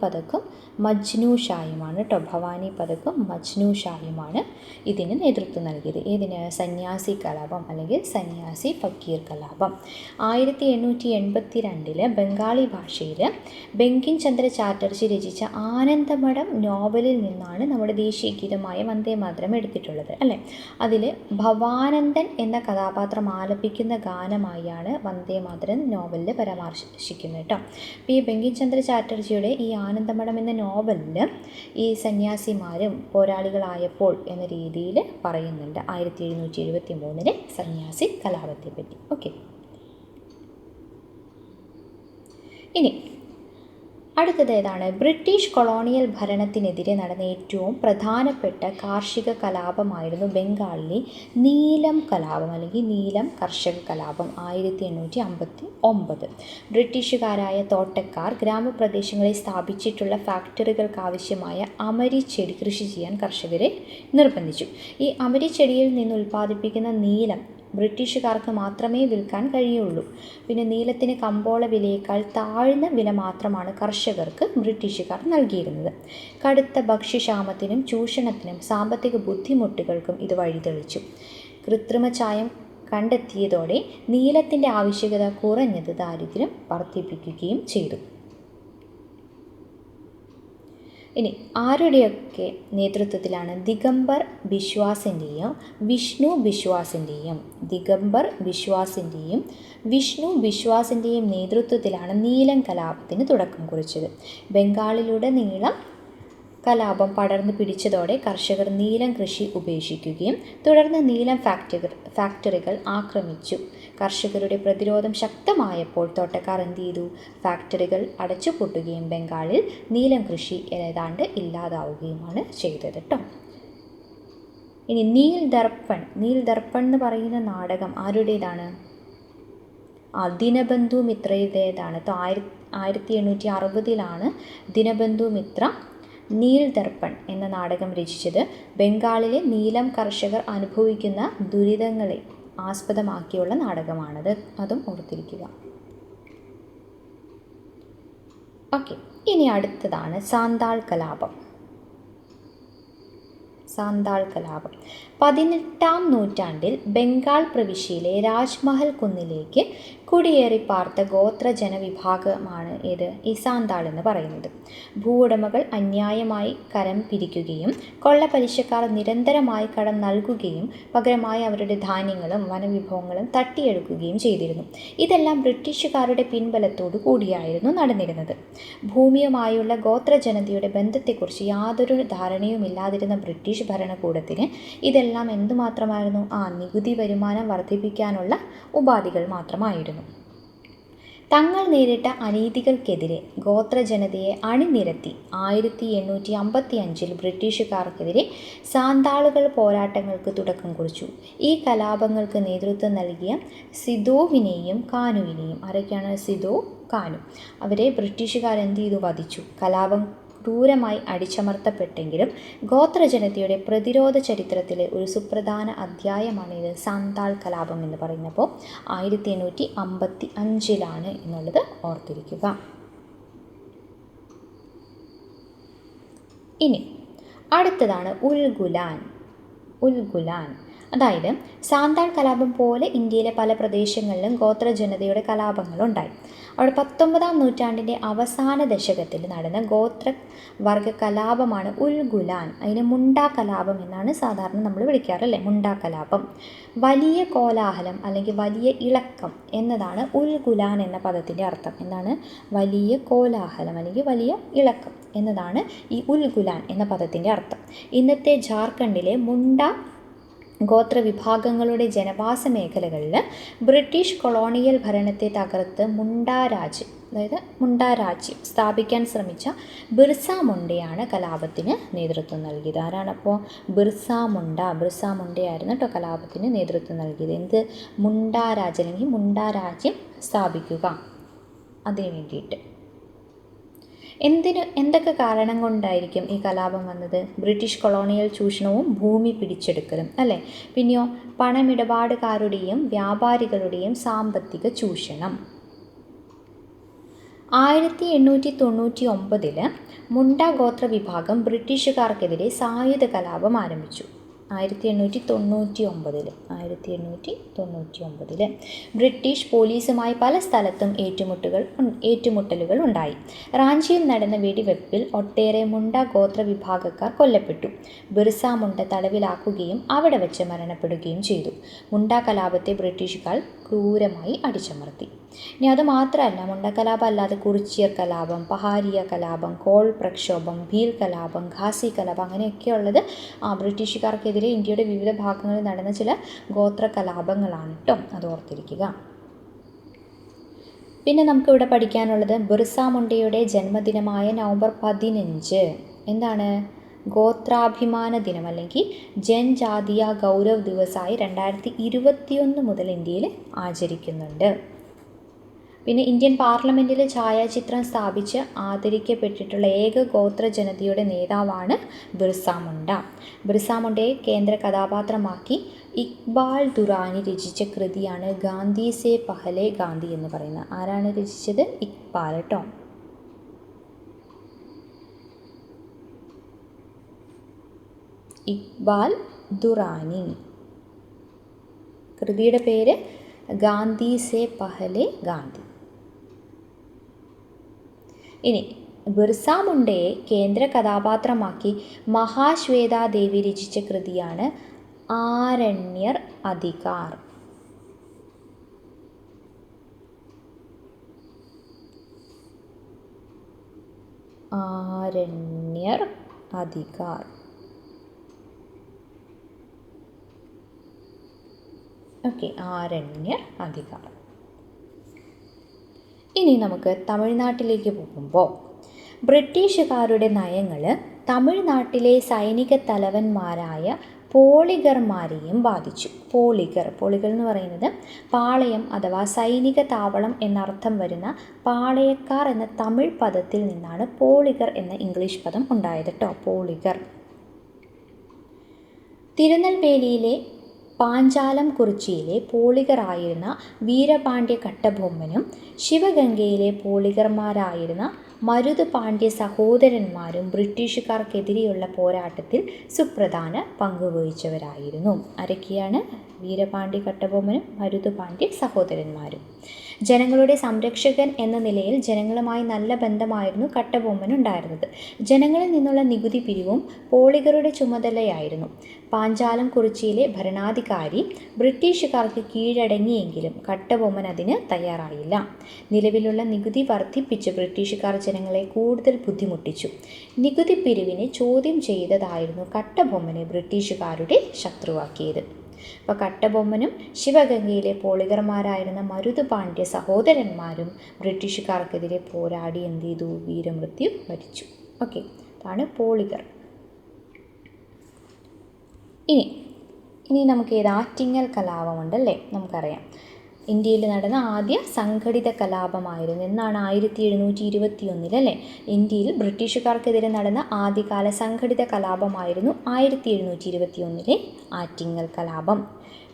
പഥക്കും മജ്നു ഷായുമാണ് കേട്ടോ. ഭവാനി പഥക്കും മജ്നു ഷായുമാണ് ഇതിന് നേതൃത്വം നൽകിയത്. ഇതിന് സന്യാസി കലാപം അല്ലെങ്കിൽ സന്യാസി ഫക്കീർ കലാപം. 1882 ബംഗാളി ഭാഷയിൽ ബങ്കിം ചന്ദ്ര ചാറ്റർജി രചിച്ച ആനന്ദമഠം നോവലിൽ നിന്നാണ് നമ്മുടെ ദേശീയ ഗീതമായ വന്ദേ മാതരം എടുത്തിട്ടുള്ളത്, അല്ലേ? അതിൽ ഭവാനന്ദൻ എന്ന കഥാപാത്രം ആലപിക്കുന്ന ഗാനമായാണ് വന്ദേ മാതരം നോവലിൽ പരാമർശിക്കുന്നത് കേട്ടോ. അപ്പോൾ ഈ ബങ്കിം ചന്ദ്ര ചാറ്റർജിയുടെ ഈ ആനന്ദമഠം എന്ന നോവലിൽ ഈ സന്യാസിമാരും പോരാളികളായപ്പോൾ എന്ന രീതിയിൽ പറയുന്നുണ്ട് 1773 സന്യാസി കലാപത്തെ പറ്റി. ഓക്കെ, ഇനി അടുത്തത് ഏതാണ്? ബ്രിട്ടീഷ് കൊളോണിയൽ ഭരണത്തിനെതിരെ നടന്ന ഏറ്റവും പ്രധാനപ്പെട്ട കാർഷിക കലാപമായിരുന്നു ബംഗാളിലെ നീലം കലാപം അല്ലെങ്കിൽ നീലം കർഷക കലാപം 1859. ബ്രിട്ടീഷുകാരായ തോട്ടക്കാർ ഗ്രാമപ്രദേശങ്ങളിൽ സ്ഥാപിച്ചിട്ടുള്ള ഫാക്ടറികൾക്കാവശ്യമായ അമരിച്ചെടി കൃഷി ചെയ്യാൻ കർഷകരെ നിർബന്ധിച്ചു. ഈ അമരിച്ചെടിയിൽ നിന്ന് ഉൽപ്പാദിപ്പിക്കുന്ന നീലം ബ്രിട്ടീഷുകാർക്ക് മാത്രമേ വിൽക്കാൻ കഴിയുള്ളൂ. പിന്നെ നീലത്തിന് കമ്പോള വിലയേക്കാൾ താഴ്ന്ന വില മാത്രമാണ് കർഷകർക്ക് ബ്രിട്ടീഷുകാർ നൽകിയിരുന്നത്. കടുത്ത ഭക്ഷ്യക്ഷാമത്തിനും ചൂഷണത്തിനും സാമ്പത്തിക ബുദ്ധിമുട്ടുകൾക്കും ഇത് വഴിതെളിച്ചു. കൃത്രിമ ചായം കണ്ടെത്തിയതോടെ നീലത്തിൻ്റെ ആവശ്യകത കുറഞ്ഞത് ദാരിദ്ര്യം വർദ്ധിപ്പിക്കുകയും ചെയ്തു. ഇനി ആരുടെയൊക്കെ നേതൃത്വത്തിലാണ് ദിഗംബർ ബിശ്വാസിൻ്റെയും വിഷ്ണു ബിശ്വാസിൻ്റെയും നേതൃത്വത്തിലാണ് നീലം കലാപത്തിന് തുടക്കം കുറിച്ചത്. ബംഗാളിലുടനീളം കലാപം പടർന്നു പിടിച്ചതോടെ കർഷകർ നീലം കൃഷി ഉപേക്ഷിക്കുകയും തുടർന്ന് നീലം ഫാക്ടറികൾ ആക്രമിച്ചു. കർഷകരുടെ പ്രതിരോധം ശക്തമായപ്പോൾ തോട്ടക്കാർ എന്ത് ചെയ്തു? ഫാക്ടറികൾ അടച്ചുപൂട്ടുകയും ബംഗാളിൽ നീലം കൃഷി ഏതാണ്ട് ഇല്ലാതാവുകയുമാണ് ചെയ്തത് കേട്ടോ. ഇനി നീൽ ദർപ്പൺ എന്ന് പറയുന്ന നാടകം ആരുടേതാണ്? ദിനബന്ധു മിത്രയുടേതാണ്. 1860 ദിനബന്ധു മിത്ര നീൽ ദർപ്പൺ എന്ന നാടകം രചിച്ചത്. ബംഗാളിലെ നീലം കർഷകർ അനുഭവിക്കുന്ന ദുരിതങ്ങളെ ആസ്പദമാക്കിയുള്ള നാടകമാണത്. അതും ഓർത്തിരിക്കുക. ഓക്കെ, ഇനി അടുത്തതാണ് സാന്താൾ കലാപം. 18ാം നൂറ്റാണ്ടിൽ ബംഗാൾ പ്രവിശ്യയിലെ രാജ്മഹൽ കുന്നിലേക്ക് കുടിയേറി പാർത്ത ഗോത്ര ജനവിഭാഗമാണ് ഈ സാന്താൾ എന്ന് പറയുന്നത്. ഭൂവുടമകൾ അന്യായമായി കരം പിരിക്കുകയും കൊള്ളപ്പലിശക്കാർ നിരന്തരമായി കടം നൽകുകയും പകരമായി അവരുടെ ധാന്യങ്ങളും വനവിഭവങ്ങളും തട്ടിയെടുക്കുകയും ചെയ്തിരുന്നു. ഇതെല്ലാം ബ്രിട്ടീഷുകാരുടെ പിൻബലത്തോടു കൂടിയായിരുന്നു നടന്നിരുന്നത്. ഭൂമിയുമായുള്ള ഗോത്ര ജനതയുടെ ബന്ധത്തെക്കുറിച്ച് യാതൊരു ധാരണയുമില്ലാതിരുന്ന ബ്രിട്ടീഷ് ഭരണകൂടത്തിന് ഇതെല്ലാം എന്തുമാത്രമായിരുന്നു? നികുതി വരുമാനം വർദ്ധിപ്പിക്കാനുള്ള ഉപാധികൾ മാത്രമായിരുന്നു. തങ്ങൾ നേരിട്ട അനീതികൾക്കെതിരെ ഗോത്രജനതയെ അണിനിരത്തി 1855 ബ്രിട്ടീഷുകാർക്കെതിരെ സാന്താളുകൾ പോരാട്ടങ്ങൾക്ക് തുടക്കം കുറിച്ചു. ഈ കലാപങ്ങൾക്ക് നേതൃത്വം നൽകിയ സിദോവിനെയും കാനുവിനെയും, ആരൊക്കെയാണ്? സിദോ, കാനു, അവരെ ബ്രിട്ടീഷുകാരെന്ത് ചെയ്തു? വധിച്ചു. കലാപം ക്രൂരമായി അടിച്ചമർത്തപ്പെട്ടെങ്കിലും ഗോത്രജനതയുടെ പ്രതിരോധ ചരിത്രത്തിലെ ഒരു സുപ്രധാന അധ്യായമാണിത് സാന്താൾ കലാപം എന്ന് പറയുന്നപ്പോൾ 1855 എന്നുള്ളത് ഓർത്തിരിക്കുക. ഇനി അടുത്തതാണ് ഉൽഗുലാൻ. അതായത് സാന്താൾ കലാപം പോലെ ഇന്ത്യയിലെ പല പ്രദേശങ്ങളിലും ഗോത്രജനതയുടെ കലാപങ്ങളുണ്ടായി. അവിടെ 19ാം നൂറ്റാണ്ടിൻ്റെ അവസാന ദശകത്തിൽ നടന്ന ഗോത്രവർഗ കലാപമാണ് ഉൽഗുലാൻ. അതിന് മുണ്ടാ കലാപം എന്നാണ് സാധാരണ നമ്മൾ വിളിക്കാറല്ലേ, മുണ്ടാ കലാപം. വലിയ കോലാഹലം അല്ലെങ്കിൽ വലിയ ഇളക്കം എന്നതാണ് ഉൽഗുലാൻ എന്ന പദത്തിൻ്റെ അർത്ഥം. എന്താണ്? വലിയ കോലാഹലം അല്ലെങ്കിൽ വലിയ ഇളക്കം എന്നതാണ് ഈ ഉൽഗുലാൻ എന്ന പദത്തിൻ്റെ അർത്ഥം. ഇന്നത്തെ ജാർഖണ്ഡിലെ മുണ്ട ഗോത്രവിഭാഗങ്ങളുടെ ജനവാസ മേഖലകളിൽ ബ്രിട്ടീഷ് കൊളോണിയൽ ഭരണത്തെ തകർത്ത് മുണ്ടാ രാജ്യം സ്ഥാപിക്കാൻ ശ്രമിച്ച ബിർസ മുണ്ടയാണ് കലാപത്തിന് നേതൃത്വം നൽകിയത്. ആരാണപ്പോൾ? ബിർസ മുണ്ടയായിരുന്നു കേട്ടോ കലാപത്തിന് നേതൃത്വം നൽകിയത്. മുണ്ടാ രാജ്യം അല്ലെങ്കിൽ മുണ്ടാ രാജ്യം സ്ഥാപിക്കുക അതിനു വേണ്ടിയിട്ട്. എന്തൊക്കെ കാരണം കൊണ്ടായിരിക്കും ഈ കലാപം വന്നത്? ബ്രിട്ടീഷ് കൊളോണിയൽ ചൂഷണവും ഭൂമി പിടിച്ചെടുക്കലും അല്ലേ. പിന്നെയോ പണമിടപാടുകാരുടെയും വ്യാപാരികളുടെയും സാമ്പത്തിക ചൂഷണം. 1899 മുണ്ട ഗോത്ര വിഭാഗം ബ്രിട്ടീഷുകാർക്കെതിരെ സായുധ കലാപം ആരംഭിച്ചു. 1899 ബ്രിട്ടീഷ് പോലീസുമായി പല സ്ഥലത്തും ഏറ്റുമുട്ടലുകൾ ഉണ്ടായി. റാഞ്ചിയിൽ നടന്ന വെടിവെപ്പിൽ ഒട്ടേറെ മുണ്ട ഗോത്ര വിഭാഗക്കാർ കൊല്ലപ്പെട്ടു. ബിർസ മുണ്ട തടവിലാക്കുകയും അവിടെ വെച്ച് മരണപ്പെടുകയും ചെയ്തു. മുണ്ട കലാപത്തെ ബ്രിട്ടീഷുകാർ ക്രൂരമായി അടിച്ചമർത്തി. ഇനി അതുമാത്രമല്ല, മുണ്ട കലാപം അല്ലാതെ കുറിച്യർ കലാപം, പഹാരിയ കലാപം, കോൾ പ്രക്ഷോഭം, ഭീൽ കലാപം, ഖാസി കലാപം അങ്ങനെയൊക്കെയുള്ളത് ബ്രിട്ടീഷുകാർക്കെതിരെ ഇന്ത്യയുടെ വിവിധ ഭാഗങ്ങളിൽ നടന്ന ചില ഗോത്ര കലാപങ്ങളാണ് കേട്ടോ, അത് ഓർത്തിരിക്കുക. പിന്നെ നമുക്കിവിടെ പഠിക്കാനുള്ളത് ബിർസ മുണ്ടയുടെ ജന്മദിനമായ നവംബർ 15 എന്താണ്? ഗോത്രാഭിമാന ദിനം അല്ലെങ്കിൽ ജൻജാതീയ ഗൗരവ് ദിവസായി 2021 മുതൽ ഇന്ത്യയിൽ ആചരിക്കുന്നുണ്ട്. പിന്നെ ഇന്ത്യൻ പാർലമെൻറ്റിൽ ഛായാചിത്രം സ്ഥാപിച്ച് ആദരിക്കപ്പെട്ടിട്ടുള്ള ഏക ഗോത്ര ജനതയുടെ നേതാവാണ് ബിർസ മുണ്ട. ബിർസ മുണ്ടയെ കേന്ദ്ര കഥാപാത്രമാക്കി ഇക്ബാൽ ദുറാനി രചിച്ച കൃതിയാണ് ഗാന്ധി സേ പഹലെ ഗാന്ധി എന്ന് പറയുന്നത്. ആരാണ് രചിച്ചത്? ഇക്ബാൽ കേട്ടോ. ഇക്ബാൽ ദുറാനി. കൃതിയുടെ പേര് ഗാന്ധി സേ പഹലെ ഗാന്ധി. ഇനി ബിർസ മുണ്ടയെ കേന്ദ്ര കഥാപാത്രമാക്കി മഹാശ്വേതാദേവി രചിച്ച കൃതിയാണ് ആരണ്യർ അധികാർ. ആരണ്യർ അധികാർ. ഓക്കെ, ആരണ്യർ അധികാർ. ഇനി നമുക്ക് തമിഴ്നാട്ടിലേക്ക് പോകുമ്പോൾ ബ്രിട്ടീഷുകാരുടെ നയങ്ങൾ തമിഴ്നാട്ടിലെ സൈനിക തലവന്മാരായ പോളിഗർമാരെയും ബാധിച്ചു. പോളിഗർ എന്ന് പറയുന്നത് പാളയം അഥവാ സൈനിക താവളം എന്നർത്ഥം വരുന്ന പാളയക്കാർ എന്ന തമിഴ് പദത്തിൽ നിന്നാണ് പോളിഗർ എന്ന ഇംഗ്ലീഷ് പദം ഉണ്ടായത് കേട്ടോ. പോളിഗർ. തിരുനെൽവേലിയിലെ പാഞ്ചാലം കുറിച്ചിയിലെ പോളിഗറായിരുന്ന വീരപാണ്ഡ്യ കട്ടബൊമ്മനും ശിവഗംഗയിലെ പോളിഗർമാരായിരുന്ന മരുത് പാണ്ഡ്യ സഹോദരന്മാരും ബ്രിട്ടീഷുകാർക്കെതിരെയുള്ള പോരാട്ടത്തിൽ സുപ്രധാന പങ്കുവഹിച്ചവരായിരുന്നു. ആരൊക്കെയാണ്? വീരപാണ്ഡ്യ കട്ടബൊമ്മനും മരുത് പാണ്ഡ്യ സഹോദരന്മാരും. ജനങ്ങളുടെ സംരക്ഷകൻ എന്ന നിലയിൽ ജനങ്ങളുമായി നല്ല ബന്ധമായിരുന്നു കട്ടബൊമ്മനുണ്ടായിരുന്നത്. ജനങ്ങളിൽ നിന്നുള്ള നികുതി പിരിവും പോളിഗറുടെ ചുമതലയായിരുന്നു. പാഞ്ചാലം കുറിച്ചിയിലെ ഭരണാധികാരി ബ്രിട്ടീഷുകാർക്ക് കീഴടങ്ങിയെങ്കിലും കട്ടബൊമ്മൻ അതിന് തയ്യാറായില്ല. നിലവിലുള്ള നികുതി വർദ്ധിപ്പിച്ച് ബ്രിട്ടീഷുകാർ ജനങ്ങളെ കൂടുതൽ ബുദ്ധിമുട്ടിച്ചു. നികുതി പിരിവിനെ ചോദ്യം ചെയ്തതായിരുന്നു കട്ടബൊമ്മനെ ബ്രിട്ടീഷുകാരുടെ ശത്രുവാക്കിയത്. അപ്പോൾ കട്ടബൊമ്മനും ശിവഗംഗയിലെ പോളിഗർമാരായിരുന്ന മരുത് പാണ്ഡ്യ സഹോദരന്മാരും ബ്രിട്ടീഷുകാർക്കെതിരെ പോരാടി എന്ത് ചെയ്തു? വീരമൃത്യു വരിച്ചു. ഓക്കെ, അതാണ് പോളിഗർ. ഇനി നമുക്ക് ആറ്റിങ്ങൽ കലാപമുണ്ടല്ലേ, നമുക്കറിയാം. ഇന്ത്യയിൽ നടന്ന ആദ്യ സംഘടിത കലാപമായിരുന്നു. എന്നാണ്? 1721 അല്ലേ? ഇന്ത്യയിൽ ബ്രിട്ടീഷുകാർക്കെതിരെ നടന്ന ആദ്യകാല സംഘടിത കലാപമായിരുന്നു 1721 ആറ്റിങ്ങൽ കലാപം.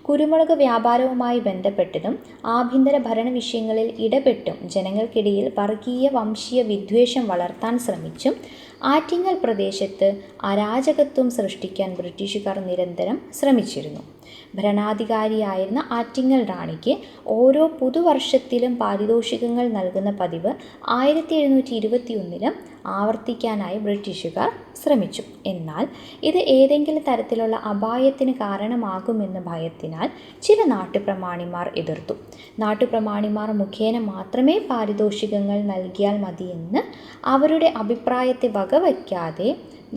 കുരുമുളക് വ്യാപാരവുമായി ബന്ധപ്പെട്ടതും ആഭ്യന്തര ഭരണ വിഷയങ്ങളിൽ ഇടപെട്ടും ജനങ്ങൾക്കിടയിൽ വർഗീയ വംശീയ വിദ്വേഷം വളർത്താൻ ശ്രമിച്ചും ആറ്റിങ്ങൽ പ്രദേശത്ത് അരാജകത്വം സൃഷ്ടിക്കാൻ ബ്രിട്ടീഷുകാർ നിരന്തരം ശ്രമിച്ചിരുന്നു. ഭരണാധികാരിയായിരുന്ന ആറ്റിങ്ങൽ റാണിക്ക് ഓരോ പുതുവർഷത്തിലും പാരിതോഷികങ്ങൾ നൽകുന്ന പതിവ് 1721 ആവർത്തിക്കാനായി ബ്രിട്ടീഷുകാർ ശ്രമിച്ചു. എന്നാൽ ഇത് ഏതെങ്കിലും തരത്തിലുള്ള അപായത്തിന് കാരണമാകുമെന്ന ഭയത്തിനാൽ ചില നാട്ടുപ്രമാണിമാർ എതിർത്തു. നാട്ടുപ്രമാണിമാർ മുഖേന മാത്രമേ പാരിതോഷികങ്ങൾ നൽകിയാൽ മതിയെന്ന് അവരുടെ അഭിപ്രായത്തെ വകവയ്ക്കാതെ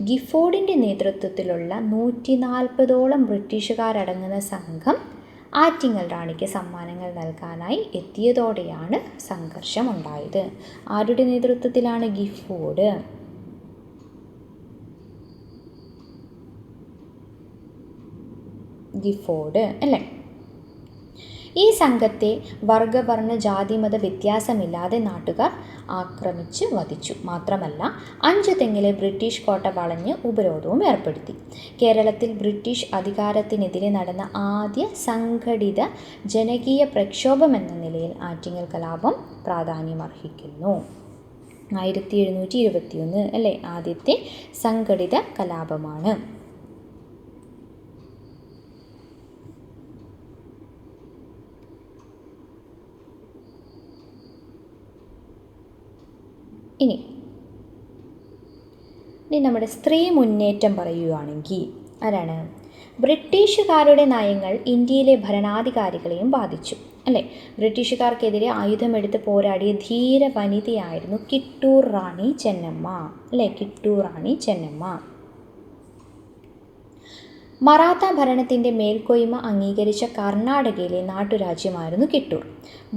ഗിഫോർഡിൻ്റെ നേതൃത്വത്തിലുള്ള 140ഓളം ബ്രിട്ടീഷുകാരടങ്ങുന്ന സംഘം ആറ്റിങ്ങൽ റാണിക്ക് സമ്മാനങ്ങൾ നൽകാനായി എത്തിയതോടെയാണ് സംഘർഷമുണ്ടായത്. ആരുടെ നേതൃത്വത്തിലാണ്? ഗിഫോർഡ് അല്ലേ? ഈ സംഘത്തെ വർഗവർണ്ണ ജാതിമത വ്യത്യാസമില്ലാതെ നാട്ടുകാർ ആക്രമിച്ച് വധിച്ചു. മാത്രമല്ല 5 തെങ്ങിലെ ബ്രിട്ടീഷ് കോട്ട വളഞ്ഞ് ഉപരോധവും ഏർപ്പെടുത്തി. കേരളത്തിൽ ബ്രിട്ടീഷ് അധികാരത്തിനെതിരെ നടന്ന ആദ്യ സംഘടിത ജനകീയ പ്രക്ഷോഭമെന്ന നിലയിൽ ആറ്റിങ്ങൽ കലാപം പ്രാധാന്യമർഹിക്കുന്നു. 1721 അല്ലേ? ആദ്യത്തെ സംഘടിത കലാപമാണ്. ഇനി നമ്മുടെ സ്ത്രീ മുന്നേറ്റം പറയുകയാണെങ്കിൽ ആരാണ്? ബ്രിട്ടീഷുകാരുടെ നയങ്ങൾ ഇന്ത്യയിലെ ഭരണാധികാരികളെയും ബാധിച്ചു അല്ലേ? ബ്രിട്ടീഷുകാർക്കെതിരെ ആയുധമെടുത്ത് പോരാടിയ ധീര വനിതയായിരുന്നു കിട്ടൂർ റാണി ചെന്നമ്മ അല്ലേ? കിട്ടൂർ റാണി ചെന്നമ്മ. മറാത്ത ഭരണത്തിൻ്റെ മേൽക്കോയ്മ അംഗീകരിച്ച കർണാടകയിലെ നാട്ടുരാജ്യമായിരുന്നു കിട്ടൂർ.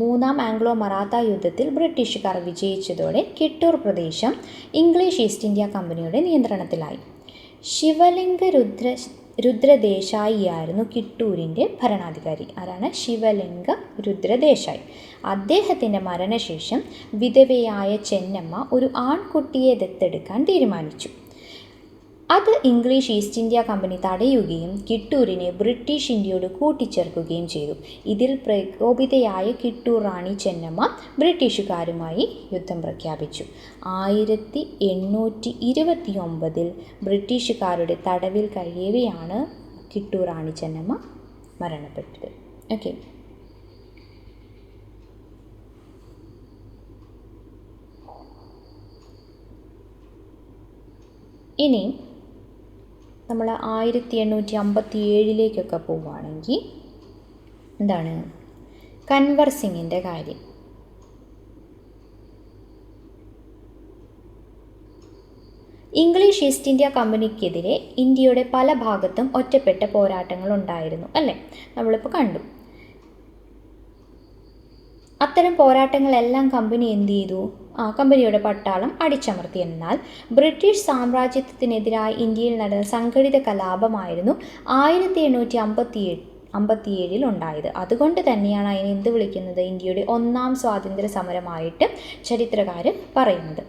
3ാം ആംഗ്ലോ മറാത്ത യുദ്ധത്തിൽ ബ്രിട്ടീഷുകാർ വിജയിച്ചതോടെ കിട്ടൂർ പ്രദേശം ഇംഗ്ലീഷ് ഈസ്റ്റ് ഇന്ത്യ കമ്പനിയുടെ നിയന്ത്രണത്തിലായി. ശിവലിംഗ രുദ്രദേശായിയായിരുന്നു കിട്ടൂരിൻ്റെ ഭരണാധികാരി. ആരാണ്? ശിവലിംഗ രുദ്രദേശായി. അദ്ദേഹത്തിൻ്റെ മരണശേഷം വിധവയായ ചെന്നമ്മ ഒരു ആൺകുട്ടിയെ ദത്തെടുക്കാൻ തീരുമാനിച്ചു. അത് ഇംഗ്ലീഷ് ഈസ്റ്റ് ഇന്ത്യ കമ്പനി തടയുകയും കിട്ടൂരിനെ ബ്രിട്ടീഷ് ഇന്ത്യയോട് കൂട്ടിച്ചേർക്കുകയും ചെയ്തു. ഇതിൽ പ്രകോപിതയായ കിട്ടൂർ റാണി ചെന്നമ്മ ബ്രിട്ടീഷുകാരുമായി യുദ്ധം പ്രഖ്യാപിച്ചു. 1829 ബ്രിട്ടീഷുകാരുടെ തടവിൽ കഴിയവെയാണ് കിട്ടൂർ റാണി ചെന്നമ്മ മരണപ്പെട്ടത് ഓക്കെ. ഇനി നമ്മൾ 1857 പോവുകയാണെങ്കിൽ എന്താണ് കൻവർ സിംഗിൻ്റെ കാര്യം. ഇംഗ്ലീഷ് ഈസ്റ്റ് ഇന്ത്യ കമ്പനിക്കെതിരെ ഇന്ത്യയുടെ പല ഭാഗത്തും ഒറ്റപ്പെട്ട പോരാട്ടങ്ങൾ ഉണ്ടായിരുന്നു അല്ലേ, നമ്മളിപ്പോൾ കണ്ടു. അത്തരം പോരാട്ടങ്ങളെല്ലാം കമ്പനി എന്ത് ചെയ്തു? കമ്പനിയുടെ പട്ടാളം അടിച്ചമർത്തി. എന്നാൽ ബ്രിട്ടീഷ് സാമ്രാജ്യത്വത്തിനെതിരായി ഇന്ത്യയിൽ നടന്ന സംഘടിത കലാപമായിരുന്നു 1857 ഉണ്ടായത്. അതുകൊണ്ട് തന്നെയാണ് അതിനെ എന്ത് വിളിക്കുന്നത്? ഇന്ത്യയുടെ ഒന്നാം സ്വാതന്ത്ര്യ സമരമായിട്ട് ചരിത്രകാർ പറയുന്നത്.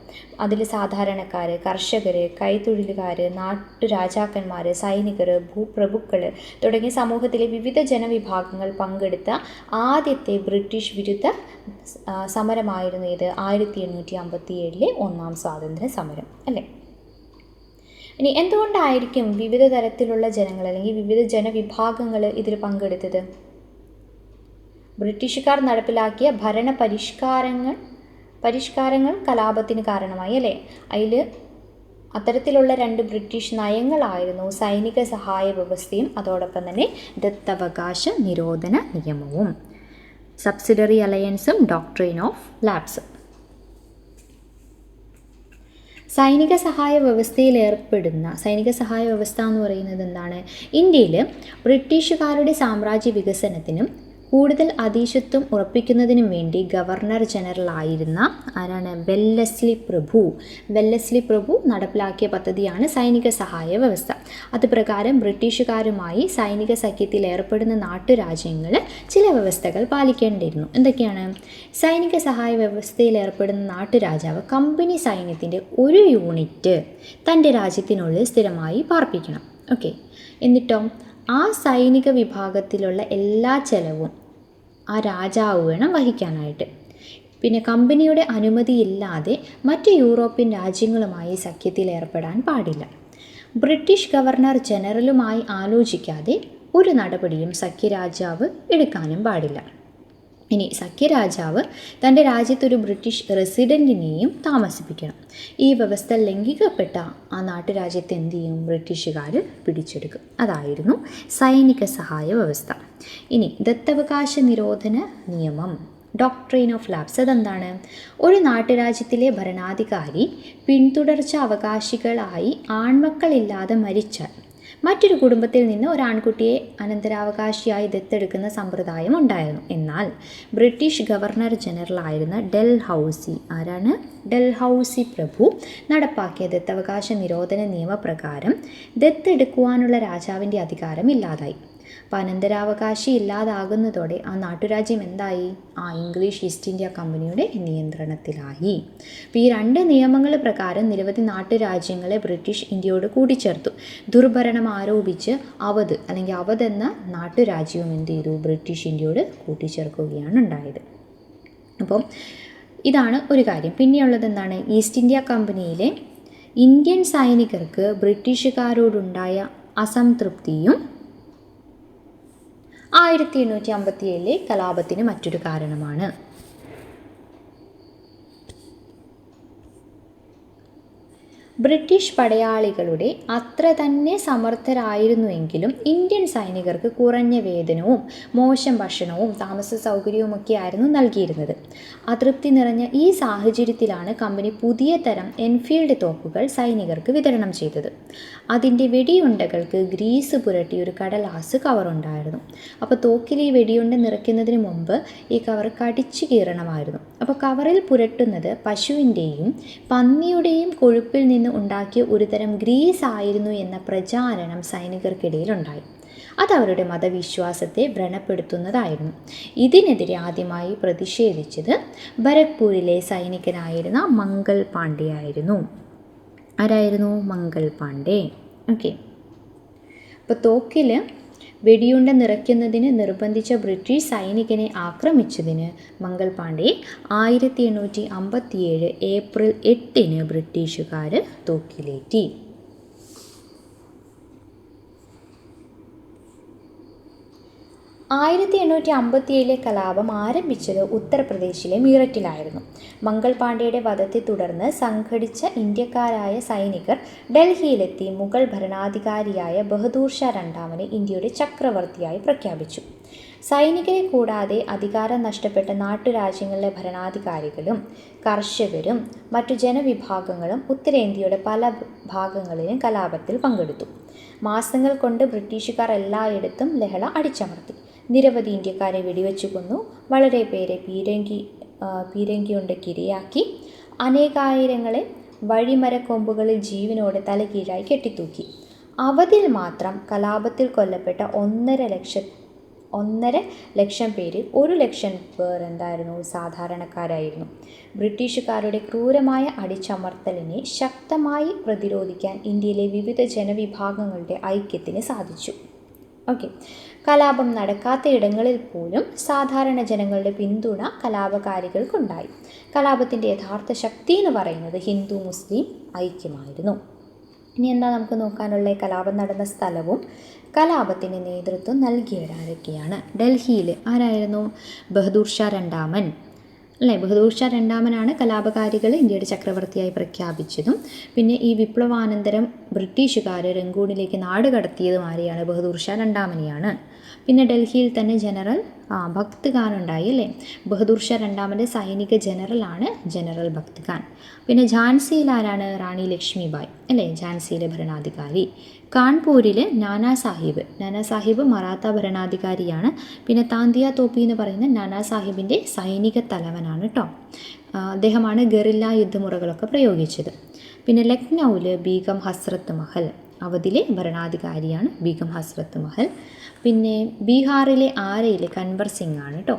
അതിൽ സാധാരണക്കാർ, കർഷകർ, കൈത്തൊഴിലുകാർ, നാട്ടുരാജാക്കന്മാർ, സൈനികർ, ഭൂപ്രഭുക്കൾ തുടങ്ങിയ സമൂഹത്തിലെ വിവിധ ജനവിഭാഗങ്ങൾ പങ്കെടുത്ത ആദ്യത്തെ ബ്രിട്ടീഷ് വിരുദ്ധ സമരമായിരുന്നു ഇത് 1857 ഒന്നാം സ്വാതന്ത്ര്യ സമരം അല്ലേ. ഇനി എന്തുകൊണ്ടായിരിക്കും വിവിധ തരത്തിലുള്ള ജനങ്ങൾ അല്ലെങ്കിൽ വിവിധ ജനവിഭാഗങ്ങൾ ഇതിൽ പങ്കെടുത്തത്? ബ്രിട്ടീഷുകാർ നടപ്പിലാക്കിയ ഭരണ പരിഷ്കാരങ്ങൾ കലാപത്തിന് കാരണമായി അല്ലേ. അതിൽ അത്തരത്തിലുള്ള 2 ബ്രിട്ടീഷ് നയങ്ങളായിരുന്നു സൈനിക സഹായ വ്യവസ്ഥയും അതോടൊപ്പം തന്നെ ദത്തവകാശ നിരോധന നിയമവും. സബ്സിഡറി അലയൻസും ഡോക്ട്രിൻ ഓഫ് ലാപ്സ്. സൈനിക സഹായ വ്യവസ്ഥ എന്ന് പറയുന്നത് എന്താണ്? ഇന്ത്യയിൽ ബ്രിട്ടീഷുകാരുടെ സാമ്രാജ്യ വികസനത്തിനും കൂടുതൽ അധീശത്വം ഉറപ്പിക്കുന്നതിനും വേണ്ടി ഗവർണർ ജനറൽ ആയിരുന്ന ആരാണ്? വെല്ലസ്ലി പ്രഭു നടപ്പിലാക്കിയ പദ്ധതിയാണ് സൈനിക സഹായ വ്യവസ്ഥ. അത് പ്രകാരം ബ്രിട്ടീഷുകാരുമായി സൈനിക സഖ്യത്തിൽ ഏർപ്പെടുന്ന നാട്ടുരാജ്യങ്ങൾ ചില വ്യവസ്ഥകൾ പാലിക്കേണ്ടിയിരുന്നു. എന്തൊക്കെയാണ്? സൈനിക സഹായ വ്യവസ്ഥയിൽ ഏർപ്പെടുന്ന നാട്ടുരാജാവ് കമ്പനി സൈന്യത്തിൻ്റെ ഒരു യൂണിറ്റ് തൻ്റെ രാജ്യത്തിനുള്ളിൽ സ്ഥിരമായി പാർപ്പിക്കണം. ഓക്കെ. എന്നിട്ടോ ആ സൈനിക വിഭാഗത്തിലുള്ള എല്ലാ ചെലവും ആ രാജാവ് വേണം വഹിക്കാനായിട്ട്. പിന്നെ കമ്പനിയുടെ അനുമതിയില്ലാതെ മറ്റ് യൂറോപ്യൻ രാജ്യങ്ങളുമായി സഖ്യത്തിൽ ഏർപ്പെടാൻ പാടില്ല. ബ്രിട്ടീഷ് ഗവർണർ ജനറലുമായി ആലോചിക്കാതെ ഒരു നടപടിയും സഖ്യരാജാവ് എടുക്കാനും പാടില്ല. ഇനി സഖ്യരാജാവ് തൻ്റെ രാജ്യത്തൊരു ബ്രിട്ടീഷ് റെസിഡൻറ്റിനെയും താമസിപ്പിക്കണം. ഈ വ്യവസ്ഥ ലംഘിക്കപ്പെട്ട ആ നാട്ടുരാജ്യത്തെ എന്ത് ചെയ്യും? ബ്രിട്ടീഷുകാർ പിടിച്ചെടുക്കും. അതായിരുന്നു സൈനിക സഹായ വ്യവസ്ഥ. ഇനി ദത്തവകാശ നിരോധന നിയമം, ഡോക്ട്രിൻ ഓഫ് ലാപ്സ്. അതെന്താണ്? ഒരു നാട്ടുരാജ്യത്തിലെ ഭരണാധികാരി പിന്തുടർച്ച അവകാശികളായി ആൺമക്കളില്ലാതെ മരിച്ചാൽ മറ്റൊരു കുടുംബത്തിൽ നിന്ന് ഒരു ആൺകുട്ടിയെ അനന്തരാവകാശിയായി ദത്തെടുക്കുന്ന സമ്പ്രദായം ഉണ്ടായിരുന്നു. എന്നാൽ ബ്രിട്ടീഷ് ഗവർണർ ജനറലായിരുന്ന ഡൽഹൌസി പ്രഭു നടപ്പാക്കിയ ദത്തവകാശ നിരോധന നിയമപ്രകാരം ദത്തെടുക്കുവാനുള്ള രാജാവിൻ്റെ അധികാരം ഇല്ലാതായി. അപ്പോൾ അനന്തരാവകാശി ഇല്ലാതാകുന്നതോടെ ആ നാട്ടുരാജ്യം എന്തായി? ഇംഗ്ലീഷ് ഈസ്റ്റ് ഇന്ത്യ കമ്പനിയുടെ നിയന്ത്രണത്തിലായി. അപ്പോൾ ഈ 2 നിയമങ്ങൾ പ്രകാരം നിരവധി നാട്ടുരാജ്യങ്ങളെ ബ്രിട്ടീഷ് ഇന്ത്യയോട് കൂട്ടിച്ചേർത്തു. ദുർഭരണം ആരോപിച്ച് അവധ് എന്ന നാട്ടുരാജ്യവും എന്ത് ചെയ്തു? ബ്രിട്ടീഷ് ഇന്ത്യയോട് കൂട്ടിച്ചേർക്കുകയാണ് ഉണ്ടായത്. അപ്പം ഇതാണ് ഒരു കാര്യം. പിന്നെയുള്ളത് എന്താണ്? ഈസ്റ്റ് ഇന്ത്യ കമ്പനിയിലെ ഇന്ത്യൻ സൈനികർക്ക് ബ്രിട്ടീഷുകാരോടുണ്ടായ അസംതൃപ്തിയും 1857 കലാപത്തിന് മറ്റൊരു കാരണമാണ്. ബ്രിട്ടീഷ് പടയാളികളുടെ അത്ര തന്നെ സമർത്ഥരായിരുന്നുവെങ്കിലും ഇന്ത്യൻ സൈനികർക്ക് കുറഞ്ഞ വേതനവും മോശം ഭക്ഷണവും താമസ സൗകര്യവുമൊക്കെ ആയിരുന്നു നൽകിയിരുന്നത്. അതൃപ്തി നിറഞ്ഞ ഈ സാഹചര്യത്തിലാണ് കമ്പനി പുതിയ തരം എൻഫീൽഡ് തോക്കുകൾ സൈനികർക്ക് വിതരണം ചെയ്തത്. അതിൻ്റെ വെടിയുണ്ടകൾക്ക് ഗ്രീസ് പുരട്ടി ഒരു കടലാസ് കവറുണ്ടായിരുന്നു. അപ്പോൾ തോക്കിൽ ഈ വെടിയുണ്ട നിറയ്ക്കുന്നതിന് മുമ്പ് ഈ കവർ കടിച്ചു കീറണമായിരുന്നു. അപ്പോൾ കവറിൽ പുരട്ടുന്നത് പശുവിൻ്റെയും പന്നിയുടെയും കൊഴുപ്പിൽ നിന്ന് ഉണ്ടാക്കിയ ഒരുതരം ഗ്രീസ് ആയിരുന്നു എന്ന പ്രചാരണം സൈനികർക്കിടയിലുണ്ടായി. അതവരുടെ മതവിശ്വാസത്തെ വ്രണപ്പെടുത്തുന്നതായിരുന്നു. ഇതിനെതിരെ ആദ്യമായി പ്രതിഷേധിച്ചത് ബരക്പൂരിലെ സൈനികനായിരുന്ന മംഗൾ പാണ്ഡെ ആയിരുന്നു. ആരായിരുന്നു? മംഗൾ പാണ്ഡെ. ഓക്കെ. അപ്പോൾ തോക്കിൽ വെടിയുണ്ട നിറയ്ക്കുന്നതിന് നിർബന്ധിച്ച ബ്രിട്ടീഷ് സൈനികനെ ആക്രമിച്ചതിന് മംഗൾ പാണ്ഡെ 1857 ഏപ്രിൽ 8 ബ്രിട്ടീഷുകാർ തൂക്കിലേറ്റി. 1857 കലാപം ആരംഭിച്ചത് ഉത്തർപ്രദേശിലെ മീററ്റിലായിരുന്നു. മംഗൾ പാണ്ഡെയുടെ വധത്തെ തുടർന്ന് സംഘടിച്ച ഇന്ത്യക്കാരായ സൈനികർ ഡൽഹിയിലെത്തി മുഗൾ ഭരണാധികാരിയായ ബഹദൂർ ഷാ രണ്ടാമനെ ഇന്ത്യയുടെ ചക്രവർത്തിയായി പ്രഖ്യാപിച്ചു. സൈനികരെ കൂടാതെ അധികാരം നഷ്ടപ്പെട്ട നാട്ടുരാജ്യങ്ങളിലെ ഭരണാധികാരികളും കർഷകരും മറ്റു ജനവിഭാഗങ്ങളും ഉത്തരേന്ത്യയുടെ പല ഭാഗങ്ങളിലും കലാപത്തിൽ പങ്കെടുത്തു. മാസങ്ങൾ കൊണ്ട് ബ്രിട്ടീഷുകാർ എല്ലായിടത്തും ലഹള അടിച്ചമർത്തി. നിരവധി ഇന്ത്യക്കാരെ വെടിവെച്ചു കൊന്നു. വളരെ പേരെ പീരങ്കി കൊണ്ട് കിരയാക്കി. അനേകായിരങ്ങളെ വഴിമരക്കൊമ്പുകളിൽ ജീവനോടെ തലകീഴായി കെട്ടിത്തൂക്കി. അവധിൽ മാത്രം കലാപത്തിൽ കൊല്ലപ്പെട്ട 1.5 ലക്ഷം പേരിൽ 1 ലക്ഷം പേർ സാധാരണക്കാരായിരുന്നു. ബ്രിട്ടീഷുകാരുടെ ക്രൂരമായ അടിച്ചമർത്തലിനെ ശക്തമായി പ്രതിരോധിക്കാൻ ഇന്ത്യയിലെ വിവിധ ജനവിഭാഗങ്ങളുടെ ഐക്യത്തിന് സാധിച്ചു. കലാപം നടക്കാത്ത ഇടങ്ങളിൽ പോലും സാധാരണ ജനങ്ങളുടെ പിന്തുണ കലാപകാരികൾക്കുണ്ടായി. കലാപത്തിൻ്റെ യഥാർത്ഥ ശക്തി എന്ന് പറയുന്നത് ഹിന്ദു മുസ്ലിം ഐക്യമായിരുന്നു. ഇനി എന്താ നമുക്ക് നോക്കാനുള്ള കലാപം നടന്ന സ്ഥലവും കലാപത്തിന് നേതൃത്വം നൽകിയവരാരൊക്കെയാണ്? ഡൽഹിയിൽ ആരായിരുന്നു? ബഹദൂർ ഷാ രണ്ടാമൻ അല്ലേ? ബഹദൂർ ഷാ രണ്ടാമനാണ് കലാപകാരികളെ ഇന്ത്യയുടെ ചക്രവർത്തിയായി പ്രഖ്യാപിച്ചതും പിന്നെ ഈ വിപ്ലവാനന്തരം ബ്രിട്ടീഷുകാർ രംഗൂണിലേക്ക് നാട് കടത്തിയതും ആരെയാണ്? ബഹദൂർ ഷാ രണ്ടാമനെയാണ്. പിന്നെ ഡൽഹിയിൽ തന്നെ ജനറൽ ഭക്ത് ഖാൻ ഉണ്ടായി അല്ലേ? ബഹദൂർ ഷാ രണ്ടാമൻ്റെ സൈനിക ജനറലാണ് ജനറൽ ഭക്ത് ഖാൻ. പിന്നെ ഝാൻസിയിൽ ആരാണ്? റാണി ലക്ഷ്മിബായ് അല്ലേ? ഝാൻസിയിലെ ഭരണാധികാരി. കാൺപൂരിൽ നാനാ സാഹിബ് മറാത്ത ഭരണാധികാരിയാണ്. പിന്നെ താന്തിയ തോപ്പി എന്ന് പറയുന്ന നാനാ സാഹിബിൻ്റെ സൈനിക തലവനാണ് കേട്ടോ. അദ്ദേഹമാണ് ഗറില്ല യുദ്ധമുറകളൊക്കെ പ്രയോഗിച്ചത്. പിന്നെ ലക്നൗവിൽ ബീഗം ഹസ്രത്ത് മഹൽ, അവധിലെ ഭരണാധികാരിയാണ് ബീഗം ഹസ്രത്ത് മഹൽ. പിന്നെ ബീഹാറിലെ ആരയിലെ കൻവർ സിംഗ് ആണ് കേട്ടോ,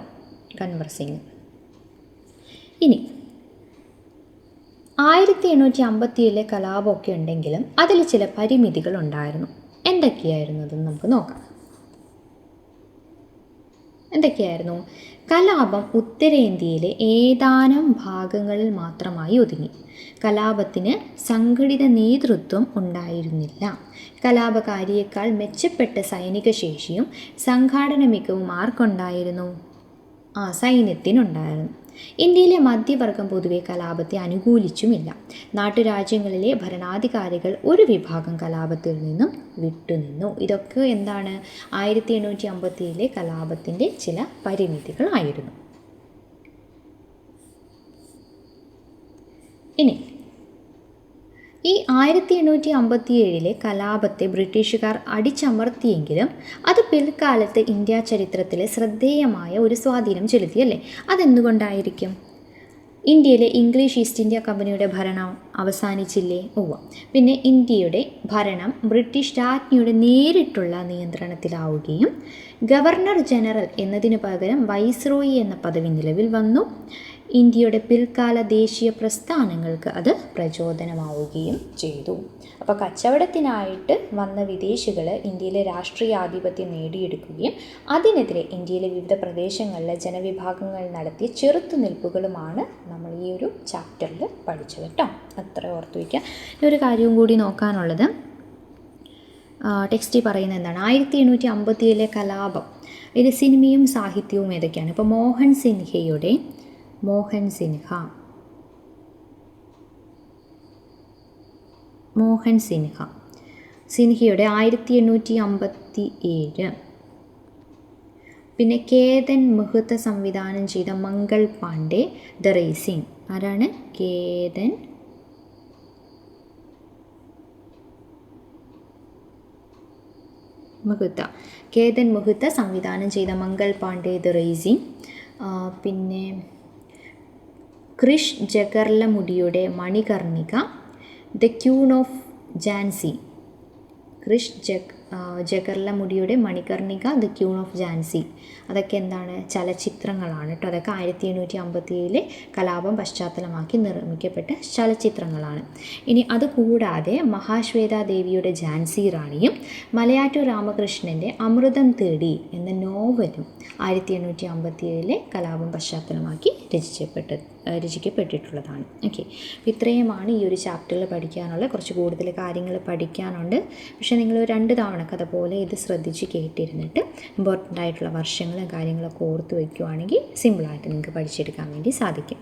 കൻവർ സിംഗ്. ഇനി 1857 കലാപമൊക്കെ ഉണ്ടെങ്കിലും അതിൽ ചില പരിമിതികൾ ഉണ്ടായിരുന്നു. എന്തൊക്കെയായിരുന്നതെന്ന് നമുക്ക് നോക്കാം. എന്തൊക്കെയായിരുന്നു? കലാപം ഉത്തരേന്ത്യയിലെ ഏതാനും ഭാഗങ്ങളിൽ മാത്രമായി ഒതുങ്ങി. കലാപത്തിന് സംഘടിത നേതൃത്വം ഉണ്ടായിരുന്നില്ല. കലാപകാരിയേക്കാൾ മെച്ചപ്പെട്ട സൈനിക ശേഷിയും സംഘാടന മികവും ആർക്കുണ്ടായിരുന്നു? സൈന്യത്തിനുണ്ടായിരുന്നു. ഇന്ത്യയിലെ മധ്യവർഗം പൊതുവെ കലാപത്തെ അനുകൂലിച്ചുമില്ല. നാട്ടുരാജ്യങ്ങളിലെ ഭരണാധികാരികൾ ഒരു വിഭാഗം കലാപത്തിൽ നിന്നും വിട്ടുനിന്നു. ഇതൊക്കെ 1857 കലാപത്തിൻ്റെ ചില പരിമിതികളായിരുന്നു. ഇനി ഈ 1857 കലാപത്തെ ബ്രിട്ടീഷുകാർ അടിച്ചമർത്തിയെങ്കിലും അത് പിൽക്കാലത്ത് ഇന്ത്യ ചരിത്രത്തിൽ ശ്രദ്ധേയമായ ഒരു സ്വാധീനം ചെലുത്തിയല്ലേ? അതെന്തുകൊണ്ടായിരിക്കും? ഇന്ത്യയിലെ ഇംഗ്ലീഷ് ഈസ്റ്റ് ഇന്ത്യ കമ്പനിയുടെ ഭരണം അവസാനിച്ചില്ലേ? പിന്നെ ഇന്ത്യയുടെ ഭരണം ബ്രിട്ടീഷ് രാജ്ഞിയുടെ നേരിട്ടുള്ള നിയന്ത്രണത്തിലാവുകയും ഗവർണർ ജനറൽ എന്നതിനു പകരം വൈസ്രോയി എന്ന പദവി നിലവിൽ വന്നു. ഇന്ത്യയുടെ പിൽക്കാല ദേശീയ പ്രസ്ഥാനങ്ങൾക്ക് അത് പ്രചോദനമാവുകയും ചെയ്തു. അപ്പോൾ കച്ചവടത്തിനായിട്ട് വന്ന വിദേശികൾ ഇന്ത്യയിലെ രാഷ്ട്രീയാധിപത്യം നേടിയെടുക്കുകയും അതിനെതിരെ ഇന്ത്യയിലെ വിവിധ പ്രദേശങ്ങളിലെ ജനവിഭാഗങ്ങൾ നടത്തിയ ചെറുത്തുനിൽപ്പുകളുമാണ് നമ്മൾ ഈ ഒരു ചാപ്റ്ററിൽ പഠിച്ചത് കേട്ടോ. അത്ര ഓർത്തു വയ്ക്കുക. ഒരു കാര്യവും കൂടി നോക്കാനുള്ളത്, ടെക്സ്റ്റിൽ പറയുന്നത് എന്താണ്? 1857 കലാപം ഇത് സിനിമയും സാഹിത്യവും ഏതൊക്കെയാണ്? ഇപ്പോൾ മോഹൻ സിൻഹയുടെ 1857. പിന്നെ കേതൻ മെഹ്ത സംവിധാനം ചെയ്ത മംഗൾ പാണ്ഡെ ദ റേസിംഗ്. ആരാണ്? കേതൻ മെഹ്ത സംവിധാനം ചെയ്ത മംഗൾ പാണ്ഡെ ദ റേസിംഗ്. പിന്നെ ക്രിഷ് ജഗർലമുഡിയുടെ Manikarnika, the queen of Jhansi. ജഗർലമുഡിയുടെ Manikarnika, the queen of Jhansi. അതൊക്കെ എന്താണ്? ചലച്ചിത്രങ്ങളാണ് കേട്ടോ. അതൊക്കെ 1857 കലാപം പശ്ചാത്തലമാക്കി നിർമ്മിക്കപ്പെട്ട ചലച്ചിത്രങ്ങളാണ്. ഇനി അതുകൂടാതെ മഹാശ്വേതാ ദേവിയുടെ ഝാൻസി റാണിയും മലയാറ്റൂർ രാമകൃഷ്ണൻ്റെ അമൃതം തേടി എന്ന നോവലും 1857 കലാപം പശ്ചാത്തലമാക്കി രചിക്കപ്പെട്ടിട്ടുള്ളതാണ്. ഇത്രയുമാണ് ഈ ഒരു ചാപ്റ്ററിൽ പഠിക്കാനുള്ള. കുറച്ച് കൂടുതൽ കാര്യങ്ങൾ പഠിക്കാനുണ്ട്. പക്ഷേ നിങ്ങൾ 2 തവണ കഥ പോലെ ഇത് ശ്രദ്ധിച്ച് കേട്ടിരുന്നിട്ട് ഇമ്പോർട്ടൻ്റ് ആയിട്ടുള്ള വർഷങ്ങളും കാര്യങ്ങളൊക്കെ ഓർത്ത് വയ്ക്കുകയാണെങ്കിൽ സിമ്പിളായിട്ട് നിങ്ങൾക്ക് പഠിച്ചെടുക്കാൻ വേണ്ടി സാധിക്കും.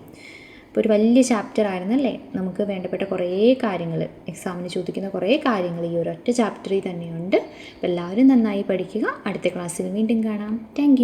അപ്പോൾ ഒരു വലിയ ചാപ്റ്റർ ആയിരുന്നല്ലേ, നമുക്ക് വേണ്ടപ്പെട്ട കുറേ കാര്യങ്ങൾ, എക്സാമിന് ചോദിക്കുന്ന കുറേ കാര്യങ്ങൾ ഈ ഒരൊറ്റ ചാപ്റ്ററിൽ തന്നെയുണ്ട്. അപ്പോൾ എല്ലാവരും നന്നായി പഠിക്കുക. അടുത്ത ക്ലാസ്സിൽ വീണ്ടും കാണാം. താങ്ക്